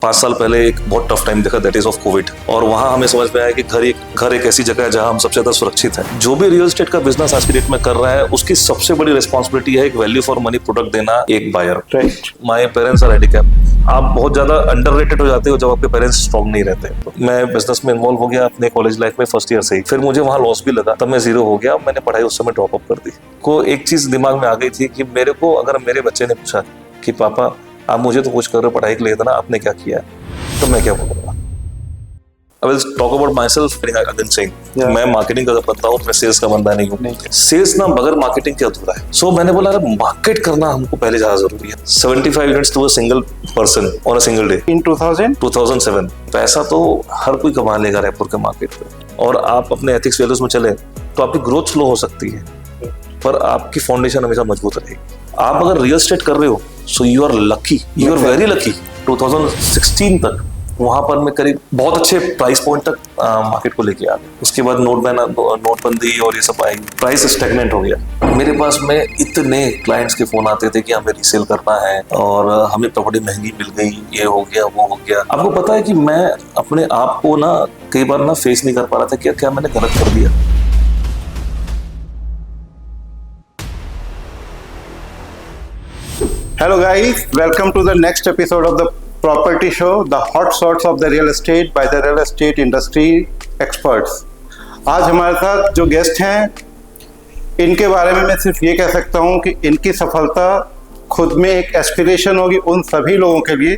5 साल पहले एक बहुत टफ टाइम देखा, दैट इज ऑफ कोविड। और वहां हमें समझ में आया कि घर एक ऐसी जगह है जहां हम सबसे ज्यादा सुरक्षित हैं। जो भी रियल एस्टेट का बिजनेस आज की डेट में कर रहा है, उसकी सबसे बड़ी रिस्पॉन्सिबिलिटी है एक वैल्यू फॉर मनी प्रोडक्ट देना एक buyer. Right. My parents are handicapped. आप बहुत ज्यादा अंडररेटेड हो जाते हो जब आपके पेरेंट्स स्ट्रॉन्ग नहीं रहते। तो मैं बिजनेस में इन्वॉल्व हो गया अपने कॉलेज लाइफ में फर्स्ट ईयर से ही। फिर मुझे वहां लॉस भी लगा, तब मैं जीरो हो गया। मैंने पढ़ाई उस समय ड्रॉप अप कर दी। को एक चीज दिमाग में आ गई थी कि मेरे को अगर मेरे बच्चे ने पूछा कि पापा आप मुझे तो कुछ कर रहे हो पढ़ाई के लिए, इतना आपने क्या किया है, तो मैं क्या बोलूंगा। I will talk about myself, again saying, मैं मार्केटिंग का बंदा हूँ, मैं सेल्स का बंदा नहीं हूँ। सेल्स ना बगैर मार्केटिंग के अधूरा है। सो मैंने बोला अरे मार्केट करना हमको पहले ज्यादा जरूरी है। 75 units to a single person on a single day in 2007। पैसा तो हर कोई कमा लेगा रायपुर के मार्केट पे, और आप अपने एथिक्स वैल्यूज में चले तो आपकी ग्रोथ स्लो हो सकती है, पर आपकी फाउंडेशन हमेशा मजबूत रहेगी। आप अगर रियल एस्टेट कर रहे हो, so you are lucky, you are very lucky. 2016 तक वहां पर मैं करीब बहुत अच्छे प्राइस पॉइंट तक मार्केट को लेके आ गया। उसके बाद नोटबंदी और ये सब आई, प्राइस स्टैग्नेंट हो गया। मेरे पास में इतने क्लाइंट्स के फोन आते थे कि हमें रीसेल करना है और हमें प्रॉपर्टी महंगी मिल गई, ये हो गया वो हो गया। आपको पता है कि मैं अपने आप को ना कई बार ना फेस नहीं कर पा रहा था कि क्या मैंने गलत कर दिया। Hello guys, welcome to the next episode of the Property Show, the hot shots of the real estate by the real estate industry experts। आज हमारे साथ जो गेस्ट हैं, इनके बारे में मैं सिर्फ ये कह सकता हूँ कि इनकी सफलता खुद में एक एस्पिरेशन होगी उन सभी लोगों के लिए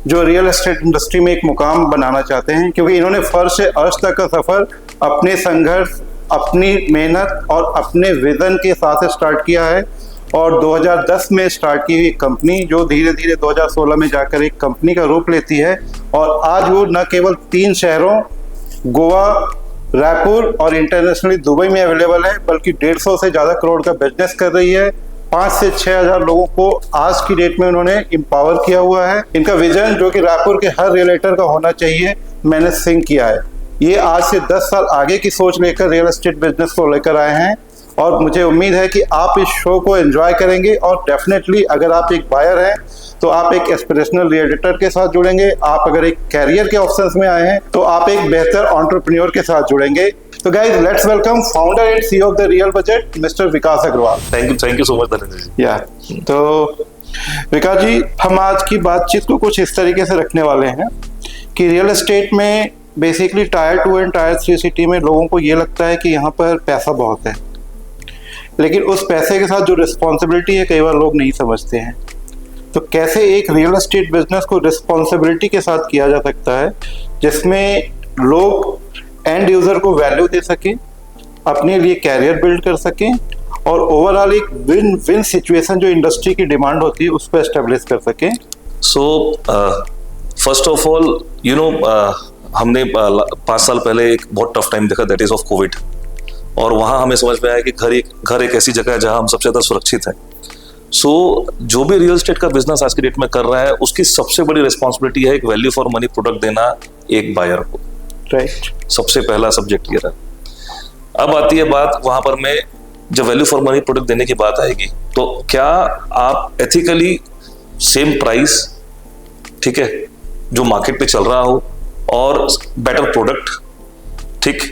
जो रियल एस्टेट इंडस्ट्री में एक मुकाम बनाना चाहते हैं, क्योंकि इन्होंने फर्श से अर्श तक का सफ़र अपने संघर्ष, अपनी मेहनत और अपने विजन के साथ स्टार्ट किया है। और 2010 में स्टार्ट की हुई कंपनी जो धीरे धीरे 2016 में जाकर एक कंपनी का रूप लेती है, और आज वो न केवल 3 शहरों गोवा, रायपुर और इंटरनेशनली दुबई में अवेलेबल है, बल्कि 150 से ज़्यादा करोड़ का बिजनेस कर रही है। 5 से 6 हज़ार लोगों को आज की डेट में उन्होंने एम्पावर किया हुआ है। इनका विजन जो कि रायपुर के हर रियलेटर का होना चाहिए, मैंने सिंक किया है। ये आज से 10 साल आगे की सोच लेकर रियल एस्टेट बिजनेस को लेकर आए हैं, और मुझे उम्मीद है कि आप इस शो को एंजॉय करेंगे। और डेफिनेटली अगर आप एक बायर हैं तो आप एक एस्पिरेशनल रियल्टर के साथ जुड़ेंगे। आप अगर एक कैरियर के ऑप्शंस में आए हैं तो आप एक बेहतर एंटरप्रेन्योर के साथ जुड़ेंगे। तो guys, let's welcome founder and CEO of the real budget, mister Vikas Agarwal. Thank you so much Dhananjay ji. या तो विकास जी, हम आज की बातचीत को कुछ इस तरीके से रखने वाले हैं कि रियल एस्टेट में basically tyre 2 and tyre 3 city में लोगों को ये लगता है कि यहाँ पर पैसा बहुत है, लेकिन उस पैसे के साथ जो रिस्पॉन्सिबिलिटी है कई बार लोग नहीं समझते हैं। तो कैसे एक रियल एस्टेट बिजनेस को रिस्पॉन्सिबिलिटी के साथ किया जा सकता है, जिसमें लोग एंड यूजर को वैल्यू दे सकें, अपने लिए कैरियर बिल्ड कर सकें, और ओवरऑल एक विन विन सिचुएशन जो इंडस्ट्री की डिमांड होती है उसको एस्टेब्लिश कर सकें। सो फर्स्ट ऑफ ऑल हमने 5 साल पहले एक बहुत टफ टाइम देखा, दैट इज ऑफ कोविड। और वहां हमें समझ में आया कि घर एक ऐसी जगह है जहां हम सबसे ज्यादा सुरक्षित हैं। सो जो भी रियल एस्टेट का बिजनेस आज की डेट में कर रहा है, उसकी सबसे बड़ी रिस्पॉन्सिबिलिटी है एक वैल्यू फॉर मनी प्रोडक्ट देना एक बायर को। राइट। सबसे पहला सब्जेक्ट ये रहा। अब आती है बात वहां पर मैं जब वैल्यू फॉर मनी प्रोडक्ट देने की बात आएगी, तो क्या आप एथिकली सेम प्राइस, ठीक है, जो मार्केट पे चल रहा हो, और बेटर प्रोडक्ट, ठीक,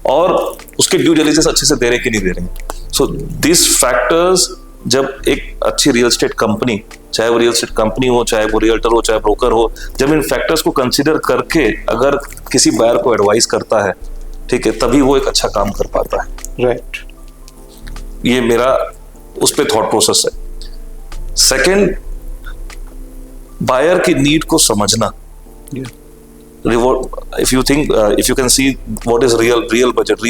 और उसके ड्यू डिलिजेंस अच्छे से दे रहे कि नहीं दे रहे। सो दिस फैक्टर्स, जब एक अच्छी रियल एस्टेट कंपनी, चाहे वो रियल एस्टेट कंपनी हो, चाहे वो रियल्टर हो, चाहे ब्रोकर हो, जब इन फैक्टर्स को कंसीडर करके अगर किसी बायर को एडवाइस करता है, ठीक है, तभी वो एक अच्छा काम कर पाता है। राइट। ये मेरा उस पर थॉट प्रोसेस है। सेकेंड, बायर की नीड को समझना। if you can see what is real budget,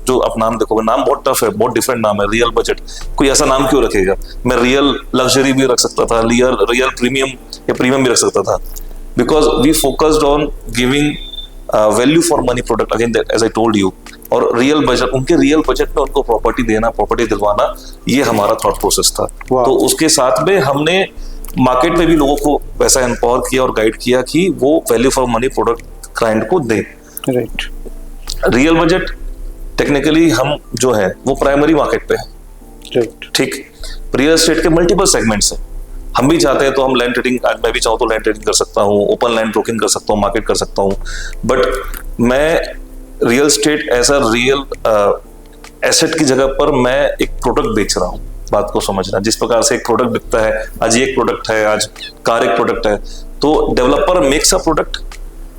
जो आप नाम देखोगे, नाम बहुत टफ है, बहुत डिफरेंट नाम है रियल बजट। कोई ऐसा नाम क्यों रखेगा? मैं रियल लग्जरी भी रख सकता था, रियल प्रीमियम या प्रीमियम भी रख सकता था, because we focused on giving value for money product, again as I told you. और रियल बजट, उनके रियल बजट में उनको प्रॉपर्टी देना, प्रॉपर्टी दिलवाना, ये हमारा थॉट प्रोसेस था। तो उसके साथ में हमने मार्केट में भी लोगों को वैसा एम्पावर किया और गाइड किया कि वो value for money product client को दे। राइट। रियल बजट टेक्निकली हम जो है वो प्राइमरी मार्केट पे है, राइट। ठीक। रियल एस्टेट के मल्टीपल सेगमेंट्स हैं। हम भी चाहते हैं तो हम लैंड ट्रेडिंग, आज मैं भी चाहूँ तो लैंड ट्रेडिंग कर सकता हूँ, ओपन लैंड ब्रोकिंग कर सकता हूँ, मार्केट कर सकता हूँ, बट मैं real estate as a real asset की जगह पर मैं एक प्रोडक्ट बेच रहा हूँ। बात को समझना, जिस प्रकार से एक प्रोडक्ट बिकता है, आज ये एक प्रोडक्ट है, आज कार एक प्रोडक्ट है, तो डेवलपर मेक्स अ प्रोडक्ट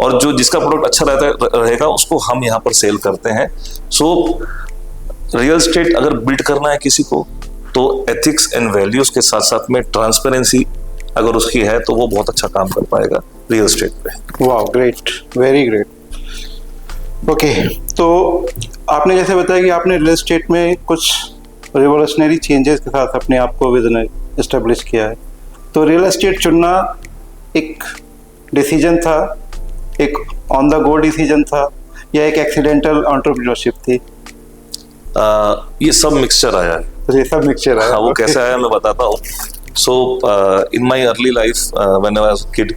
और जो जिसका प्रोडक्ट अच्छा रहेगा उसको हम यहाँ पर सेल करते हैं। सो रियल एस्टेट अगर बिल्ड करना है किसी को तो एथिक्स एंड वैल्यूज के साथ साथ में ट्रांसपेरेंसी अगर उसकी है तो वो बहुत अच्छा काम कर पाएगा रियल एस्टेट पे। वाह, ग्रेट, वेरी ग्रेट। ओके, तो आपने जैसे बताया कि आपने रियल एस्टेट में कुछ रिवोल्यूशनरी चेंजेस के साथ अपने आप को विजन एस्टेब्लिश किया है, तो रियल एस्टेट चुनना एक डिसीजन था, एक ऑन द गो डिसीजन था, या एक एक्सीडेंटल एंटरप्रेन्योरशिप थी? ये सब मिक्सचर आया है। ये सब मिक्सचर आया। हाँ, वो कैसे आया मैं बताता हूँ। So in my early life when I was kid,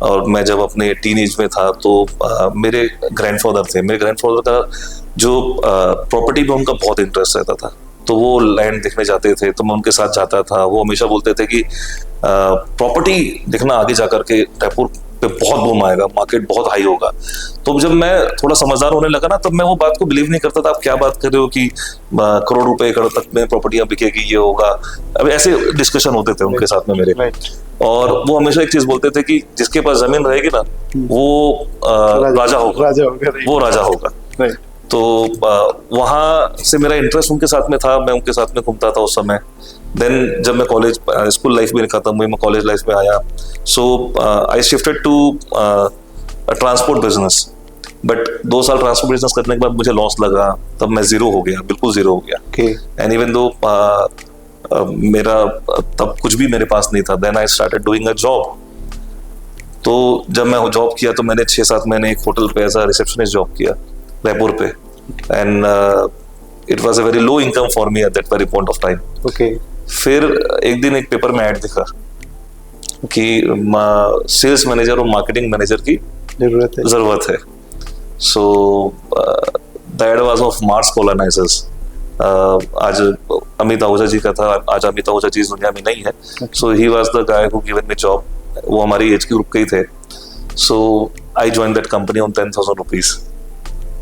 और मैं जब अपने टीन एज में था तो मेरे ग्रैंडफादर थे। मेरे ग्रैंडफादर का जो प्रॉपर्टी में उनका बहुत इंटरेस्ट रहता था, तो वो लैंड देखने जाते थे तो मैं उनके साथ जाता था। वो हमेशा बोलते थे कि प्रॉपर्टी देखना, आगे जाकर के रायपुर पे बहुत बूम आएगा, मार्केट बहुत हाई होगा। तो जब मैं थोड़ा समझदार होने लगा ना, तब मैं वो बात को बिलीव नहीं करता था। आप क्या बात कर रहे हो कि करोड़ रुपए एकड़ तक में प्रॉपर्टियां बिकेगी, ये होगा। अब ऐसे डिस्कशन होते थे उनके साथ में मेरे। और वो हमेशा एक चीज बोलते थे कि जिसके पास जमीन रहेगी ना वो राजा होगा, वो राजा होगा। तो वहां से मेरा इंटरेस्ट उनके साथ में था, मैं उनके साथ में घूमता था उस समय। देन जब मैं कॉलेज स्कूल लाइफ में खत्म हुई, मैं कॉलेज लाइफ में आया, so I shifted to transport business. But 2 साल ट्रांसपोर्ट बिजनेस करने के बाद मुझे लॉस लगा, तब मैं जीरो हो गया, बिल्कुल जीरो हो गया। एंड इवन दो मेरा तब कुछ भी मेरे पास नहीं था, then I started doing a job. तो जब मैं जॉब किया तो मैंने 6-7 महीने एक होटल पे एज अ रिसेप्शनिस्ट जॉब किया रायपुर पे। And it was a very low income for me at that very point of time. फिर एक दिन एक पेपर में ऐड दिखा कि सेल्स मैनेजर और मार्केटिंग मैनेजर की जरूरत है। So the ad was of Mars colonisers. आज अमित आहूजा जी का था, आज अमित आहूजा जी इस दुनिया में नहीं है। So he was the guy who given me job. वो हमारी एज के ग्रुप के ही थे। So I join that company on 10,000 rupees,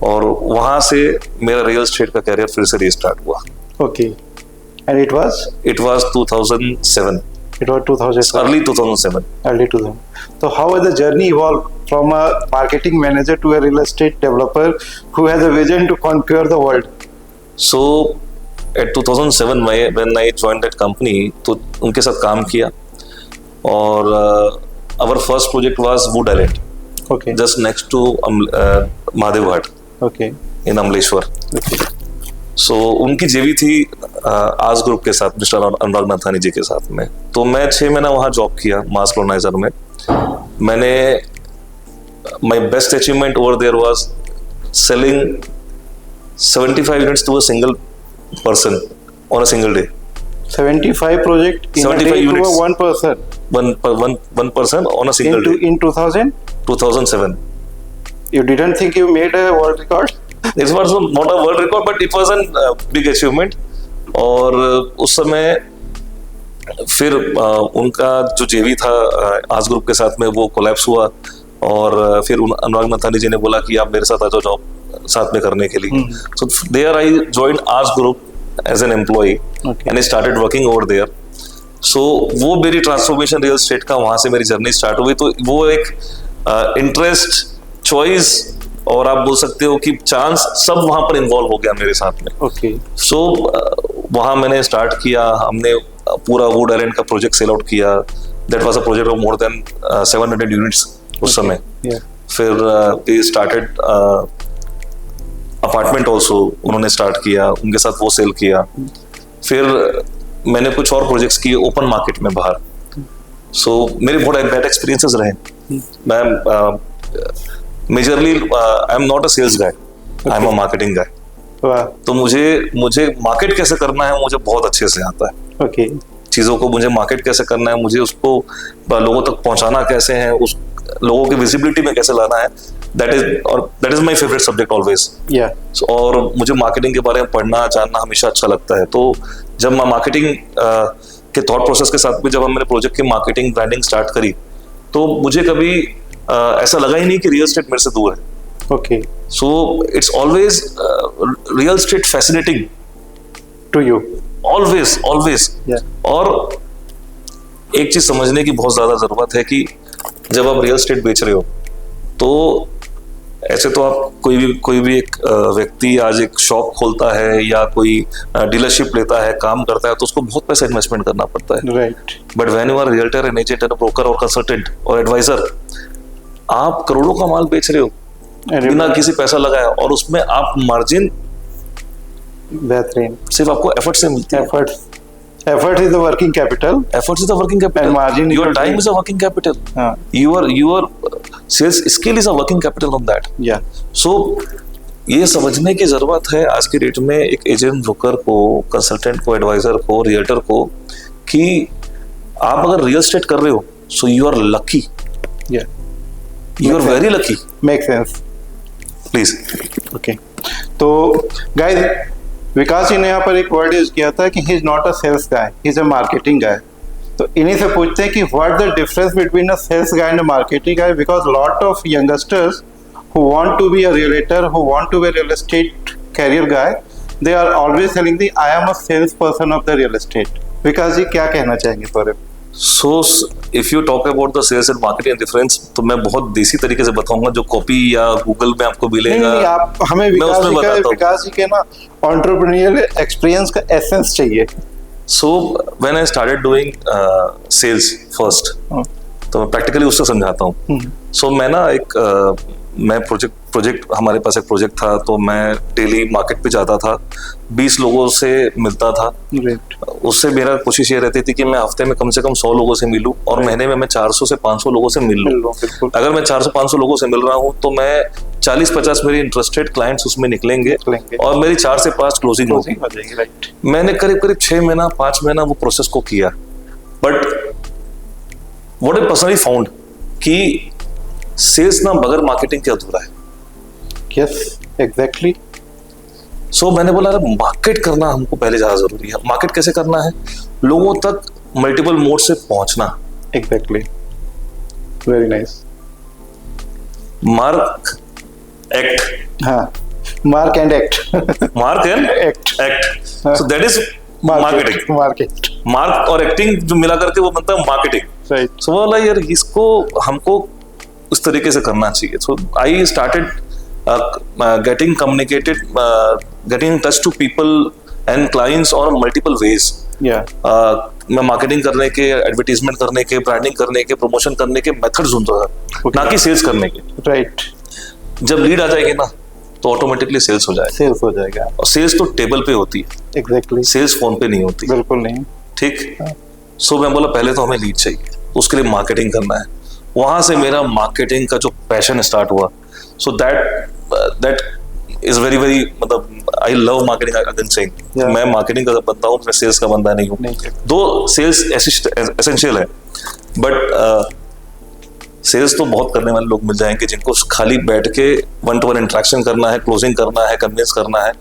और वहां से मेरा रियल एस्टेट का कैरियर फिर से रीस्टार्ट हुआ। Okay, and it was 2007। It was 2007. Early 2007. Early 2000. So how has the journey evolved from a marketing manager to a real estate developer who has a vision to conquer the world? So at 2007 when I joined that company, तो उनके साथ काम किया, और our first project was Wood Island. Okay. Just next to Mahadev Ghat. Okay. In Amleshwar. Okay. सो उनकी जेवी थी आज ग्रुप के साथ, मिस्टर अनुराग नाथानी जी के साथ में। तो मैं 6 महीना वहाँ जॉब किया मास कोलोनाइजर में। मैंने my best achievement over there was selling 75 units to a single person on a single day. 75 project in 75 a day units. to a one person. One person on a single day. In 2007. You didn't think you made a world record? It was not a world record, but it was a big achievement. और उस समय फिर उनका जो जेवी था आज group के साथ में, वो कोलैप्स हुआ। और फिर अनुराग नाथानी जी ने बोला कि आप मेरे साथ आ जाओ जॉब साथ में करने के लिए। So there I joined Aaj group as an employee and I started working over there. So वो मेरी ट्रांसफॉर्मेशन रियल एस्टेट का, वहां से मेरी जर्नी स्टार्ट हुई। तो वो एक इंटरेस्ट, चॉइस, और आप बोल सकते हो कि चांस, सब वहां पर इन्वॉल्व हो गया मेरे साथ में। ओके। सो वहां मैंने स्टार्ट किया, हमने पूरा वुड आइलैंड का प्रोजेक्ट सेल आउट किया। That was a project of more than 700 units उस समय। फिर वी स्टार्टेड अपार्टमेंट ऑल्सो, उन्होंने स्टार्ट किया, उनके साथ वो सेल किया। फिर मैंने कुछ और प्रोजेक्ट्स किए ओपन मार्केट में बाहर। सो मेरे बहुत बैड एक्सपीरियंसेस रहे। मैं majorly I am not a sales guy, I am a marketing guy. तो मुझे मार्केट कैसे करना है मुझे बहुत अच्छे से आता है। ओके। चीजों को मुझे मार्केट कैसे करना है, मुझे उसको लोगों तक पहुंचाना कैसे है, उस लोगों की विजिबिलिटी में कैसे लाना है, that is my favourite subject always. और मुझे मार्केटिंग के बारे में पढ़ना जानना हमेशा अच्छा लगता है। तो जब मैं मार्केटिंग के थॉट प्रोसेस के साथ में जब हमने प्रोजेक्ट की मार्केटिंग ब्रांडिंग स्टार्ट करी, तो मुझे कभी ऐसा लगा ही नहीं कि रियल एस्टेट मेरे से दूर है। Okay, so it's always real estate fascinating to you, always always. और एक चीज समझने की बहुत ज्यादा जरूरत है कि जब आप रियल एस्टेट बेच रहे हो, तो ऐसे तो आप कोई भी एक व्यक्ति आज एक शॉप खोलता है या कोई डीलरशिप लेता है, काम करता है, तो उसको बहुत पैसा इन्वेस्टमेंट करना पड़ता है। Right. But when you are realtor and agent and broker और कंसल्टेंट और एडवाइजर, आप करोड़ों का माल बेच रहे हो बिना किसी पैसा लगाया, और उसमें आप मार्जिन बेहतरीन सिर्फ आपको एफर्ट से मिलती है। Effort is the working capital. Efforts is the working capital. And margin. Your time is a working capital. Your sales skill is a working capital on that. Yeah. So ये समझने की जरूरत है आज की डेट में एक एजेंट, ब्रोकर को, कंसल्टेंट को, एडवाइजर को, रियल्टर को, कि आप अगर रियल एस्टेट कर रहे हो, so you are lucky. Yeah. You are very lucky. Makes sense. Please. Okay. तो guys, विकास जी ने यहाँ पर एक वर्ड यूज किया था कि he is not a sales guy, he is a marketing guy. तो इन्हीं से पूछते हैं कि what the difference between a sales guy and a marketing guy, because lot of youngsters who want to be a realtor, who want to be a real estate career guy, they are always telling the I am a sales person of the real estate. Vikas ji क्या कहना चाहेंगे for it? So if you talk about the sales and marketing difference, तो मैं बहुत देसी तरीके से बताऊंगा, जो कॉपी या गूगल में आपको मिलेगा। नहीं, आप हमें विकास जी के ना एंटरप्रेन्योरियल एक्सपीरियंस का एसेंस चाहिए। So when I started doing sales first, तो मैं प्रैक्टिकली उससे समझाता हूँ। So मैं ना मैं प्रोजेक्ट हमारे पास एक प्रोजेक्ट था, तो मैं डेली मार्केट पे जाता था, 20 लोगों से मिलता था। उससे मेरा कोशिश ये रहती थी कि मैं हफ्ते में कम से कम 100 लोगों से मिलूं, और महीने में मैं 400 से 500 लोगों से मिल लूं। अगर मैं 400-500 लोगों से मिल रहा हूं, तो मैं 40-50 मेरे इंटरेस्टेड क्लाइंट्स उसमें निकलेंगे और मेरी 4 से 5 क्लोजिंग होगी। मैंने करीब 6 महीना 5 महीना वो प्रोसेस को किया, but what I personally found कि सेल्स ना बगैर मार्केटिंग के अधूरा है। Yes, exactly. सो मैंने बोला मार्केट करना हमको पहले ज्यादा जरूरी है। मार्केट कैसे करना है? लोगों तक मल्टीपल मोड से पहुंचना। Exactly, very nice. Mark act, हाँ, mark and act, mark and act. So that is marketing. Mark और एक्टिंग जो मिला करके वो बनता है मार्केटिंग। राइट। सो बोला यार इसको हमको उस तरीके से करना चाहिए। So I started getting communicated, getting in touch to people and clients on multiple ways. मैं मार्केटिंग करने के, एडवर्टीजमेंट करने के, ब्रांडिंग करने के, प्रमोशन करने के मेथड ढूंढता था, ना कि सेल्स करने के। राइट। जब लीड आ जाएगी ना, तो ऑटोमेटिकली सेल्स हो जाएगा। और सेल्स तो टेबल पे होती है। एग्जैक्टली। सेल्स फोन पे नहीं होती। बिल्कुल नहीं। ठीक। सो मैं बोला पहले तो हमें लीड चाहिए, उसके लिए मार्केटिंग करना है। वहां से मेरा मार्केटिंग का जो पैशन स्टार्ट हुआ। सो दैट इज वेरी मतलब I love marketing. I can say मैं मार्केटिंग का बंदा हूँ, मैं सेल्स का बंदा नहीं हूँ। दो सेल्स एसेंशियल है, बट सेल्स तो बहुत करने वाले लोग मिल जाएंगे जिनको खाली बैठ के 1-to-1 इंटरेक्शन करना है, क्लोजिंग करना है, कन्विंस करना है।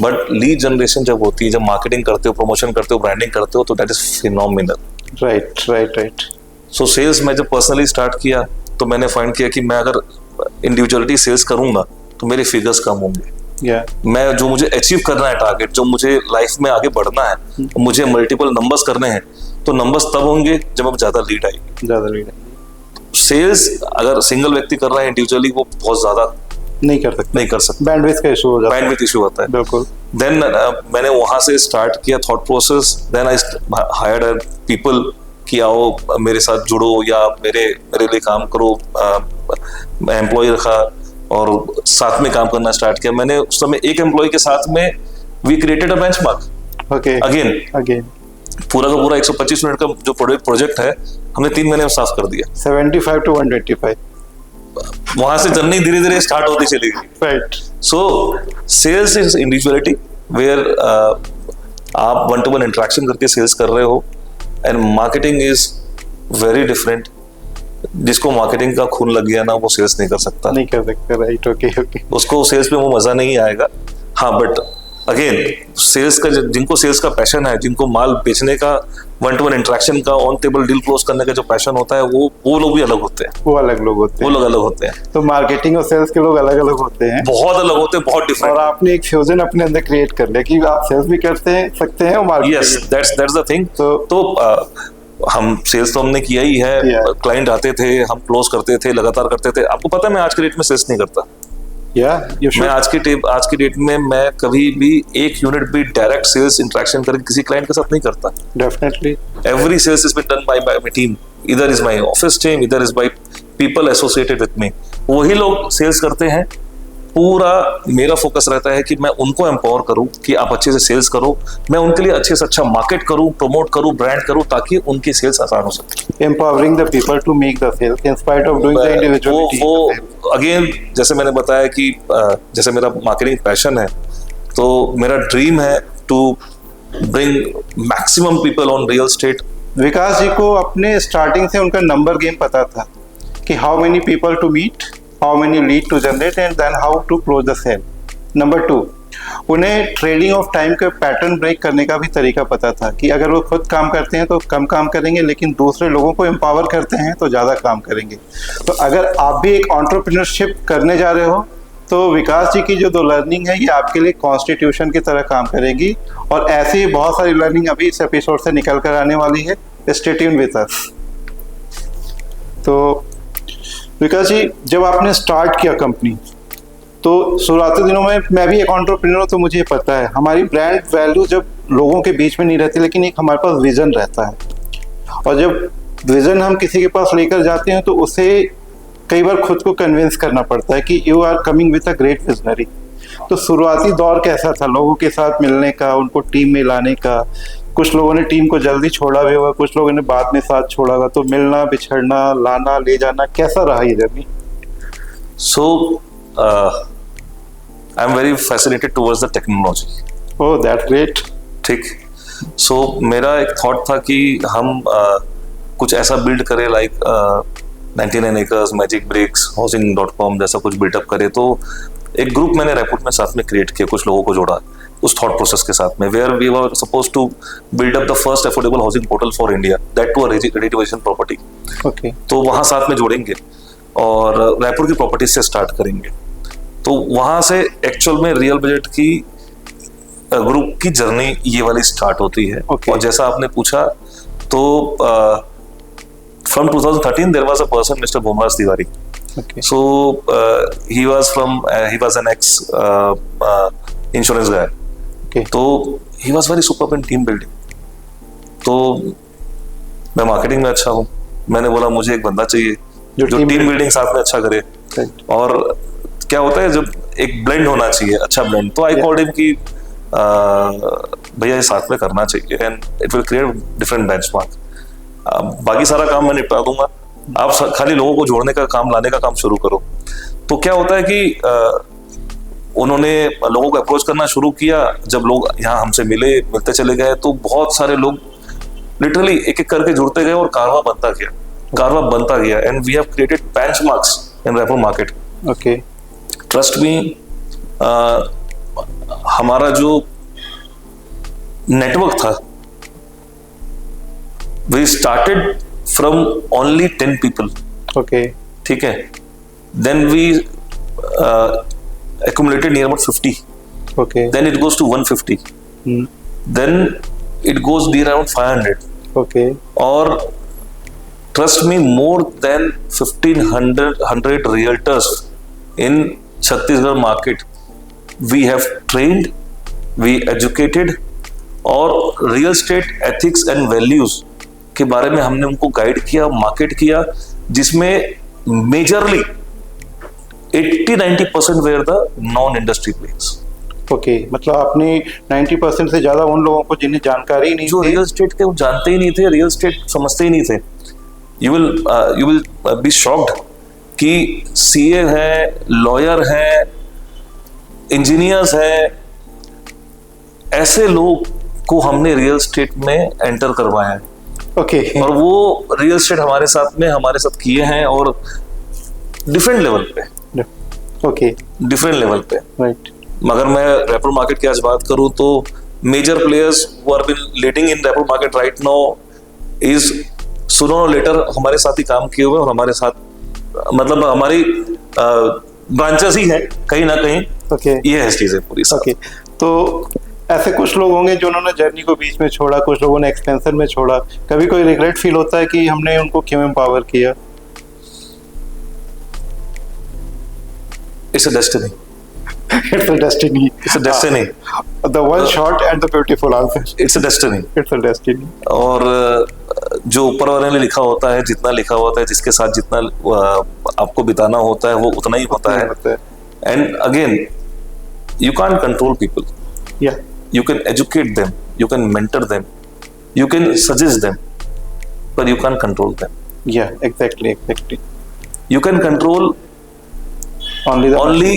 बट लीड जनरेशन जब होती है, जब मार्केटिंग करते हो, प्रमोशन करते हो, ब्रांडिंग करते हो, तो that is phenomenal. Right. So sales मैं जब पर्सनली स्टार्ट किया, तो मैंने फाइंड किया कि मैं अगर इंडिविजुअलिटी सेल्स करूंगा तो मेरे फिगर्स कम होंगे। मैं जो मुझे अचीव करना है टारगेट, जो मुझे लाइफ में आगे बढ़ना है, मुझे मल्टीपल नंबर्स करने हैं, तो नंबर्स तब होंगे जब अब ज्यादा लीड आएगी। सेल्स अगर सिंगल व्यक्ति कर रहा है इंडिविजुअली, वो बहुत ज्यादा नहीं कर सकता। बैंडविड्थ का इशू हो जाता है। बैंडविड्थ इशू होता है। बिल्कुल। देन मैंने वहां से स्टार्ट किया thought process. Then I hired people कि आओ मेरे साथ जुड़ो या मेरे लिए काम करो। मैं एम्प्लॉय रखा और साथ में काम करना स्टार्ट किया। मैंने उस समय एक एम्प्लॉय के साथ में we created a benchmark. Okay. Again पूरा का पूरा 125 मिनट का जो प्रोजेक्ट है, हमने 3 महीने में साफ कर दिया। 75 to 125। वहां से जर्नी धीरे धीरे स्टार्ट होती चली गई। Right. So sales is individuality where आप 1-to-1 इंटरेक्शन करके सेल्स कर रहे हो, and marketing is very different. जिसको मार्केटिंग का खून लग गया ना, वो सेल्स नहीं कर सकता। राइट। ओके। उसको सेल्स में वो मजा नहीं आएगा। हाँ, बट अगेन सेल्स का जिनको सेल्स का पैशन है, जिनको माल बेचने का वन टू वन इंटरेक्शन का, ऑन टेबल डील क्लोज करने का जो पैशन होता है, वो लोग भी अलग होते हैं। वो अलग लोग होते वो हैं। लोग अलग होते हैं। तो मार्केटिंग और सेल्स के लोग अलग अलग होते हैं, बहुत अलग होते हैं, बहुत और डिफरेंट। आपने एक फ्यूजन अपने अंदर क्रिएट कर लिया कि आप सेल्स भी करते हैं, सकते हैं और marketing. Yes, that's the thing. तो- तो हम सेल्स तो हमने किया ही है, किया है। क्लाइंट आते थे, हम क्लोज करते थे, लगातार करते थे। आपको पता है मैं आज के डेट में सेल्स नहीं करता। या यू मैं आज की डेट में मैं कभी भी एक यूनिट भी डायरेक्ट सेल्स इंटरेक्शन करके किसी क्लाइंट के साथ नहीं करता। Definitely Every sales has been done by my team. Either is my office team, either is by people associated with me. वही लोग सेल्स करते हैं। पूरा मेरा फोकस रहता है कि मैं उनको एम्पावर करूं कि आप अच्छे से सेल्स करो, मैं उनके लिए अच्छे से अच्छा मार्केट करूं, प्रमोट करूं, ब्रांड करूं, ताकि उनकी सेल्स आसान हो सके। empowering the people to make the sales in spite of doing the individuality. वो अगेन जैसे मैंने बताया कि जैसे मेरा मार्केटिंग पैशन है, तो मेरा ड्रीम है to bring maximum people on real state. Vikas ji को अपने स्टार्टिंग से उनका नंबर गेम पता था कि how many people to meet, how many lead to generate and then how to close the sale. Number 2, उन्हें ट्रेडिंग ऑफ टाइम का pattern break करने का भी तरीका पता था कि अगर वो खुद काम करते हैं तो कम काम करेंगे, लेकिन दूसरे लोगों को एम्पावर करते हैं तो ज़्यादा काम करेंगे। तो अगर आप भी एक एंटरप्रेन्योरशिप करने जा रहे हो तो विकास जी की जो 2 लर्निंग है ये आपके लिए कॉन्स्टिट्यूशन की तरह काम करेगी, और ऐसी ही बहुत सारी लर्निंग अभी इस एपिसोड से निकल कर आने वाली है। Stay tuned with us. तो विकास जी, जब आपने स्टार्ट किया कंपनी, तो शुरुआती दिनों में मैं भी एक एंटरप्रेन्योर हूं, तो मुझे पता है हमारी ब्रांड वैल्यू जब लोगों के बीच में नहीं रहती, लेकिन एक हमारे पास विजन रहता है, और जब विजन हम किसी के पास लेकर जाते हैं तो उसे कई बार खुद को कन्विंस करना पड़ता है कि you are coming with a great visionary. तो शुरुआती दौर कैसा था लोगों के साथ मिलने का, उनको टीम में लाने का? कुछ लोगों ने टीम को जल्दी छोड़ा भी होगा, कुछ लोगों ने बाद में साथ छोड़ा होगा, तो मिलना, बिछड़ना, लाना, ले जाना कैसा रहा ये journey? So, I'm very fascinated towards the technology. Oh that's great. ठीक। सो मेरा एक थॉट था कि हम कुछ ऐसा बिल्ड करें, like 99 acres, magic BRICS, housing.com जैसा कुछ बिल्डअप करे। तो एक ग्रुप मैंने रायपुर में साथ में क्रिएट किया, कुछ लोगों को जोड़ा उस थॉट प्रोसेस के साथ में, where we were suppose to build up the first affordable housing portal for India, that too a ready to possession property. Okay. तो वहाँ साथ में जोड़ेंगे और रायपुर की प्रॉपर्टी से स्टार्ट करेंगे। तो वहाँ से एक्चुअल में रियल बजट की ग्रुप की जर्नी ये वाली स्टार्ट होती है। Okay. और जैसा आपने पूछा, तो from 2013 there was a person, mister Bhumraj Tiwari. Okay. So he was an ex insurance guy. Okay. तो he was very superb in team building. तो मैं मार्केटिंग में अच्छा हूँ, मैंने बोला मुझे एक बंदा चाहिए जो टीम बिल्डिंग साथ में अच्छा करे। Right. और क्या होता है जब एक ब्लेंड होना चाहिए, अच्छा ब्लेंड, तो आई कॉल्ड हिम कि भैया ये साथ में करना चाहिए and it will create different benchmark. बाकी सारा काम मैं निपटा दूंगा, आप खाली लोगों को जोड़ने का काम, लाने का काम शुरू करो। तो क्या होता है कि उन्होंने लोगों को अप्रोच करना शुरू किया। जब लोग यहाँ हमसे मिलते चले गए, तो बहुत सारे लोग लिटरली एक एक करके जुड़ते गए और कारवा बनता गया and we have created benchmarks in Raipur market. Okay. Trust me, हमारा जो नेटवर्क था, we started from only 10 people. Okay. ठीक है, then we accumulated near about 50. Okay. Then it goes to 150. Then it goes near around 500. Okay. Or trust me, more than 1,500 realtors in Chhattisgarh market we have trained, we educated, और real estate ethics and values के बारे में हमने उनको guide किया, market किया, जिसमें majorly 80-90% were the non industry players. Okay, मतलब आपने 90% से ज्यादा उन लोगों को जिन्हें जानकारी नहीं, जो रियल स्टेट के जानते ही नहीं थे, रियल स्टेट समझते ही नहीं थे। यू विल बी शॉक्ड कि सीए है, लॉयर है, इंजीनियर्स है, ऐसे लोग को हमने रियल स्टेट में एंटर करवाया है। ओके। और वो रियल स्टेट हमारे साथ किए हैं, और डिफरेंट लेवल पे। ओके। डिफरेंट लेवल पे, राइट। मगर मैं रायपुर मार्केट की आज बात करूं तो major players who are been leading in Raipur market right now, is sooner और लेटर हमारे साथ ही काम किए हुए और हमारे साथ मतलब हमारी ब्रांचेस ही हैं कहीं ना कहीं। ओके, ये है चीजें पूरी। ओके, तो ऐसे कुछ लोग होंगे जिन्होंने जर्नी को बीच में छोड़ा, कुछ लोगों ने एक्सपेंशन में छोड़ा, कभी कोई रिग्रेट फील होता है कि हमने उनको क्यों एम्पावर किया? It's a destiny. It's a destiny. It's a destiny. The one short and the beautiful answer. It's a destiny. It's a destiny. और जो ऊपर वाले ने लिखा होता है, जितना लिखा होता है, जिसके साथ जितना आपको बिताना होता है वो उतना ही होता है। And again, you can't control people. Yeah. You can educate them, you can mentor them, you can suggest them, but you can't control them. Yeah, exactly. You can control only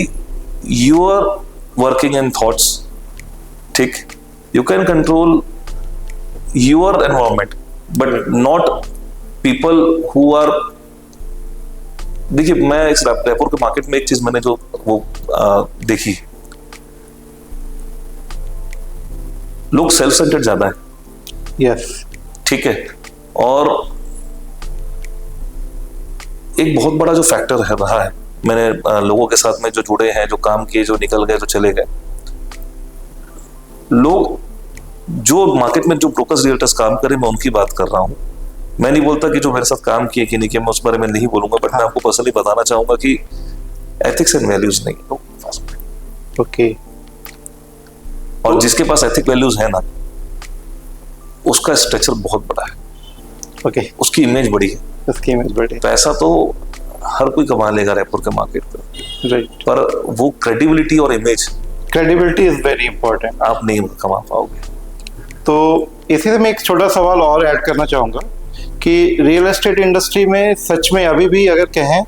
your working and thoughts. ठीक, you can control your environment, but not people who are। देखिए, मैं इस रायपुर के market में एक चीज मैंने जो वो देखी, लोग सेल्फ सेंटर्ड ज्यादा है। यस, ठीक है, और एक बहुत बड़ा जो फैक्टर है रहा है, मैंने लोगों के साथ में जो जुड़े हैं, जो काम किए, जो निकल गए, जो चले गए, लोग जो मार्केट में जो ब्रोकर्स रियल्टर्स काम करें, मैं उनकी बात कर रहा हूं। मैं नहीं बोलता कि जो मेरे साथ काम किए कि नहीं किया, मैं उस बारे में नहीं बोलूंगा, बट मैं आपको पर्सनली बताना चाहूंगा कि एथिक्स एंड वैल्यूज नहीं। ओके, और जिसके पास एथिक वैल्यूज है ना, उसका स्ट्रक्चर बहुत बड़ा है। ओके, उसकी इमेज बड़ी है, उसकी इमेज बड़ी है। पैसा तो हर कोई कमा लेगा रायपुर के मार्केट पे, राइट, पर वो क्रेडिबिलिटी और image, credibility is very important, आप नहीं कमा पाओगे। तो इसी से मैं एक छोटा सवाल और ऐड करना चाहूँगा कि रियल एस्टेट इंडस्ट्री में सच में अभी भी अगर कहें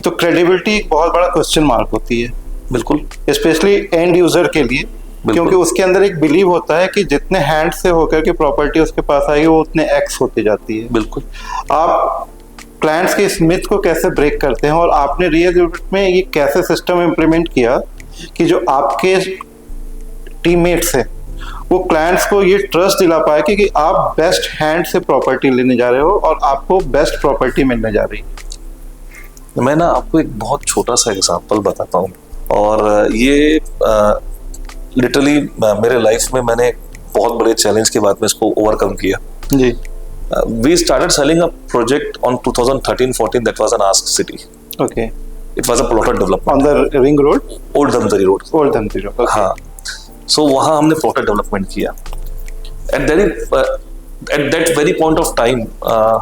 तो क्रेडिबिलिटी एक बहुत बड़ा क्वेश्चन मार्क होती है। बिल्कुल, स्पेशली एंड यूजर के लिए, क्योंकि उसके अंदर एक बिलीव होता है कि जितने हैंड से होकर के प्रॉपर्टी उसके पास आएगी वो उतने एक्स होती जाती है। बिल्कुल। आप क्लाइंट्स के इस मिथ को कैसे ब्रेक करते हैं और आपने रियल एस्टेट में ये कैसे सिस्टम इम्प्लीमेंट किया कि जो आपके टीममेट्स हैं वो क्लाइंट्स को ये ट्रस्ट दिला पाए कि आप बेस्ट हैंड से प्रॉपर्टी लेने जा रहे हो और आपको बेस्ट प्रॉपर्टी मिलने जा रही है? मैं ना आपको एक बहुत छोटा सा एग्जांपल बताता हूँ, और ये लिटरली मेरे लाइफ में मैंने बहुत बड़े चैलेंज के बाद में इसको ओवरकम किया जी। We started selling a project on 2013-14 that was an Ask City. Okay. It was a plotted development. On the ring road? Old Dhamtari Road. Old Dhamtari Road. Okay. हाँ, so वहाँ हमने plotted development किया. At that very point of time,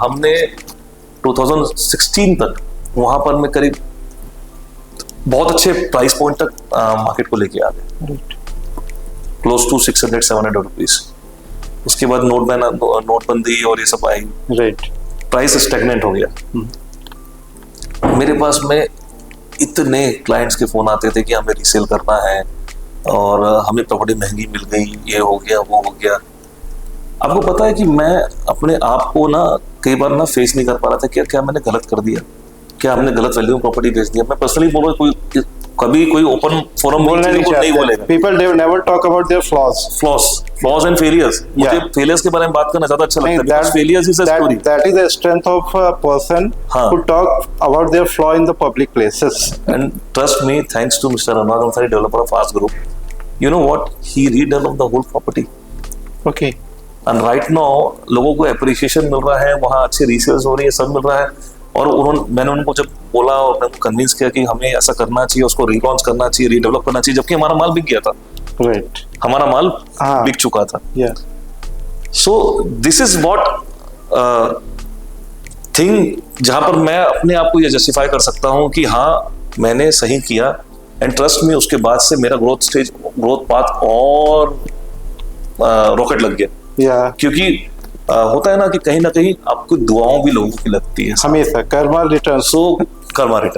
हमने 2016 तक वहाँ पर मैं करीब बहुत अच्छे प्राइस पॉइंट तक मार्केट को लेके आ गए, क्लोज टू 600-700 रुपीज। उसके बाद नोटबंदी और ये सब आई, राइट, प्राइस स्टैग्नेंट हो गया। मेरे पास में इतने क्लाइंट्स के फोन आते थे कि हमें रीसेल करना है और हमें प्रॉपर्टी महंगी मिल गई, ये हो गया, वो हो गया। आपको पता है कि मैं अपने आप को ना कई बार ना फेस नहीं कर पा रहा था, क्या मैंने गलत कर दिया, क्या हमने गलत वैल्यू में प्रॉपर्टी बेच दिया। मैं पर्सनली बोल रहा हूँ, कभी कोई ओपन फोरम नहीं बोलेगा। People they never talk about their flaws and failures. मुझे failures के बारे में बात करना ज्यादा अच्छा लगता है, because failures is a story. That is the strength of a person who talk about their flaw in the public places. And trust me, thanks to Mr. Anurag Ansari, developer of Ask Group, you know what? He redeveloped the whole property. Okay. And right now लोगों को appreciation मिल रहा है, वहाँ अच्छे resales हो रही है, सब मिल रहा है। और मैंने उनको जब बोला और मैंने कन्विंस किया कि हमें ऐसा करना चाहिए, उसको रीलॉन्च करना चाहिए, रीडेवलप करना चाहिए, जबकि हमारा माल बिक गया था। राइट, हमारा माल बिक चुका था। सो दिस इज व्हाट थिंग जहां पर मैं अपने आप को ये जस्टिफाई कर सकता हूं कि हाँ मैंने सही किया। एंड ट्रस्ट में उसके बाद से मेरा ग्रोथ पाथ और रॉकेट लग गया। क्योंकि होता है ना कि कहीं ना कहीं आपको दुआओं भी लोगों की लगती है हमेशा। Karma return,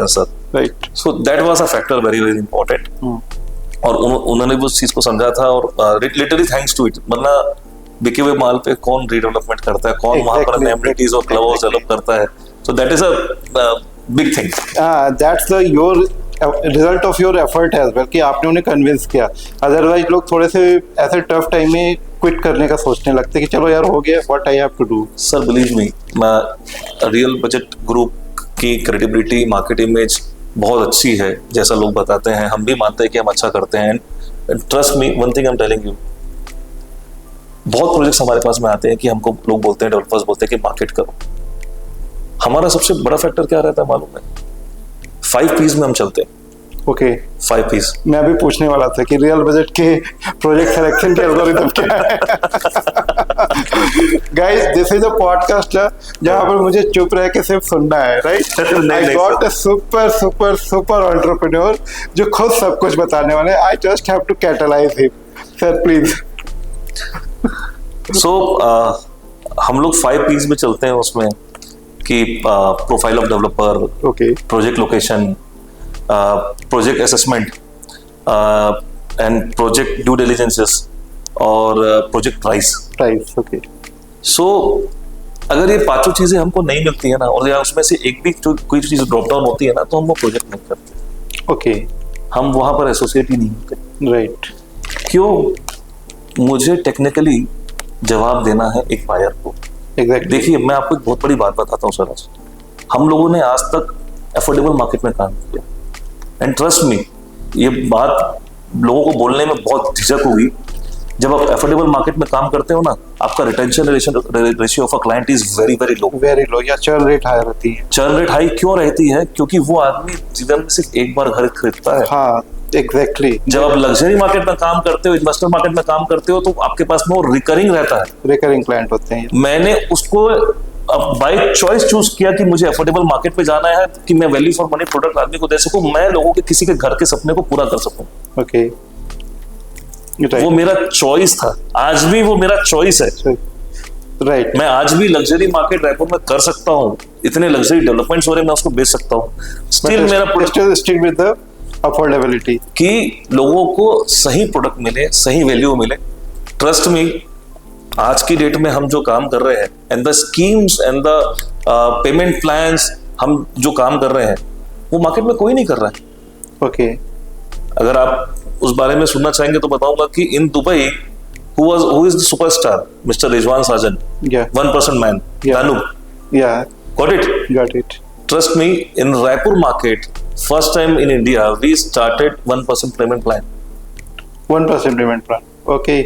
sir. Right, so that was a factor very very important. और उन्होंने भी उस चीज को समझा था, और लिटरली थैंक्स टू इट। वरना बिके हुए माल पे कौन रीडेवलपमेंट करता है, कौन वहां पर एमिनिटीज और क्लब हाउस डेवलप करता है। So that is a big thing. That's your result of your effort as well कि आपने उन्हें कन्विंस किया। अदरवाइज लोग थोड़े से ऐसे टफ टाइम में क्विट करने का सोचने लगते कि चलो यार हो गया, what I have to do. Sir believe me, मैं रियल बजट ग्रुप की क्रेडिबिलिटी, मार्केट इमेज बहुत अच्छी है जैसा लोग बताते हैं, हम भी मानते हैं कि हम अच्छा करते हैं। Trust me, one thing I am telling you, बहुत प्रोजेक्ट्स हमारे पास में आते हैं कि हमको लोग बोलते हैं, डेवलपर्स बोलते हैं कि मार्केट करो। हमारा सबसे बड़ा फैक्टर क्या रहता है मालूम है? 5 P's में हम चलते हैं। Okay 5 P's। मैं अभी पूछने वाला था कि रियल बजट के प्रोजेक्ट सिलेक्शन के एल्गोरिथम क्या है। Guys, this is a podcast जहां पर मुझे चुप रह के सिर्फ सुनना है, right? I got a super super super entrepreneur जो खुद सब कुछ बताने वाले हैं। I just have to catalyse him. Sir please. So हम लोग 5 P's में चलते हैं उसमें कि profile of developer, okay, project location, project assessment and project due डिलिजेंसेस और प्रोजेक्ट प्राइस। ओके। सो अगर ये 5 चीजें हमको नहीं मिलती है ना, और या उसमें से एक भी कोई चीज ड्रॉप डाउन होती है ना, तो हम वो प्रोजेक्ट नहीं करते। ओके, हम वहां पर एसोसिएट ही नहीं होते। राइट। क्यों? मुझे टेक्निकली जवाब देना है एक बायर को। एग्जैक्टली। देखिए, मैं आपको एक बहुत बड़ी बात बताता हूँ सर। आज हम लोगों ने आज तक अफोर्डेबल मार्केट में काम किया, एंड ट्रस्ट मी, ये बात लोगों को बोलने में बहुत झिझक होगी। जब आप अफोर्डेबल मार्केट में काम करते हो ना, आपका retention ratio of a client is very very low. Very low, या चर्न रेट हाई रहती है। चर्न रेट हाई क्यों रहती है? क्योंकि वो आदमी जीवन में सिर्फ एक बार घर खरीदता है। हाँ, एग्जैक्टली। जब आप लग्जरी मार्केट में काम करते हो, इन्वेस्टर मार्केट में काम करते हो, तो आपके पास में वो रिकरिंग रहता है। रिकरिंग क्लाइंट होते हैं। मैंने उसको बाय चॉइस चूज किया कि मुझे अफोर्डेबल मार्केट में जाना है कि मैं वैल्यू फॉर मनी प्रोडक्ट आदमी को दे सकूं, मैं लोगों के किसी के घर के सपने को पूरा कर सकूं। ओके, वो मेरा चॉइस था, आज भी वो मेरा चॉइस है। राइट। मैं आज भी लग्जरी मार्केट रायपुर में कर सकता हूँ, इतने लग्जरी डेवलपमेंट्स हो रहे हैं, मैं उसको बेच सकता हूँ। स्टिल मेरा product still with the affordability, कि लोगों को सही प्रोडक्ट मिले, सही वैल्यू मिले। ट्रस्ट मी, आज की डेट में हम जो काम कर रहे हैं, and the schemes and the payment plans हम जो काम कर रहे हैं, वो मार्केट में कोई नहीं कर रहा है। ओके। अगर आप उस बारे में सुनना चाहेंगे तो बताऊंगा कि in Dubai who is the superstar, Mr. Rizwan Sajan, Yeah. 1% man, Danu, Yeah, got it? got it. Trust me, in Raipur market, first time in India, we started 1% payment plan. 1% payment plan. Okay.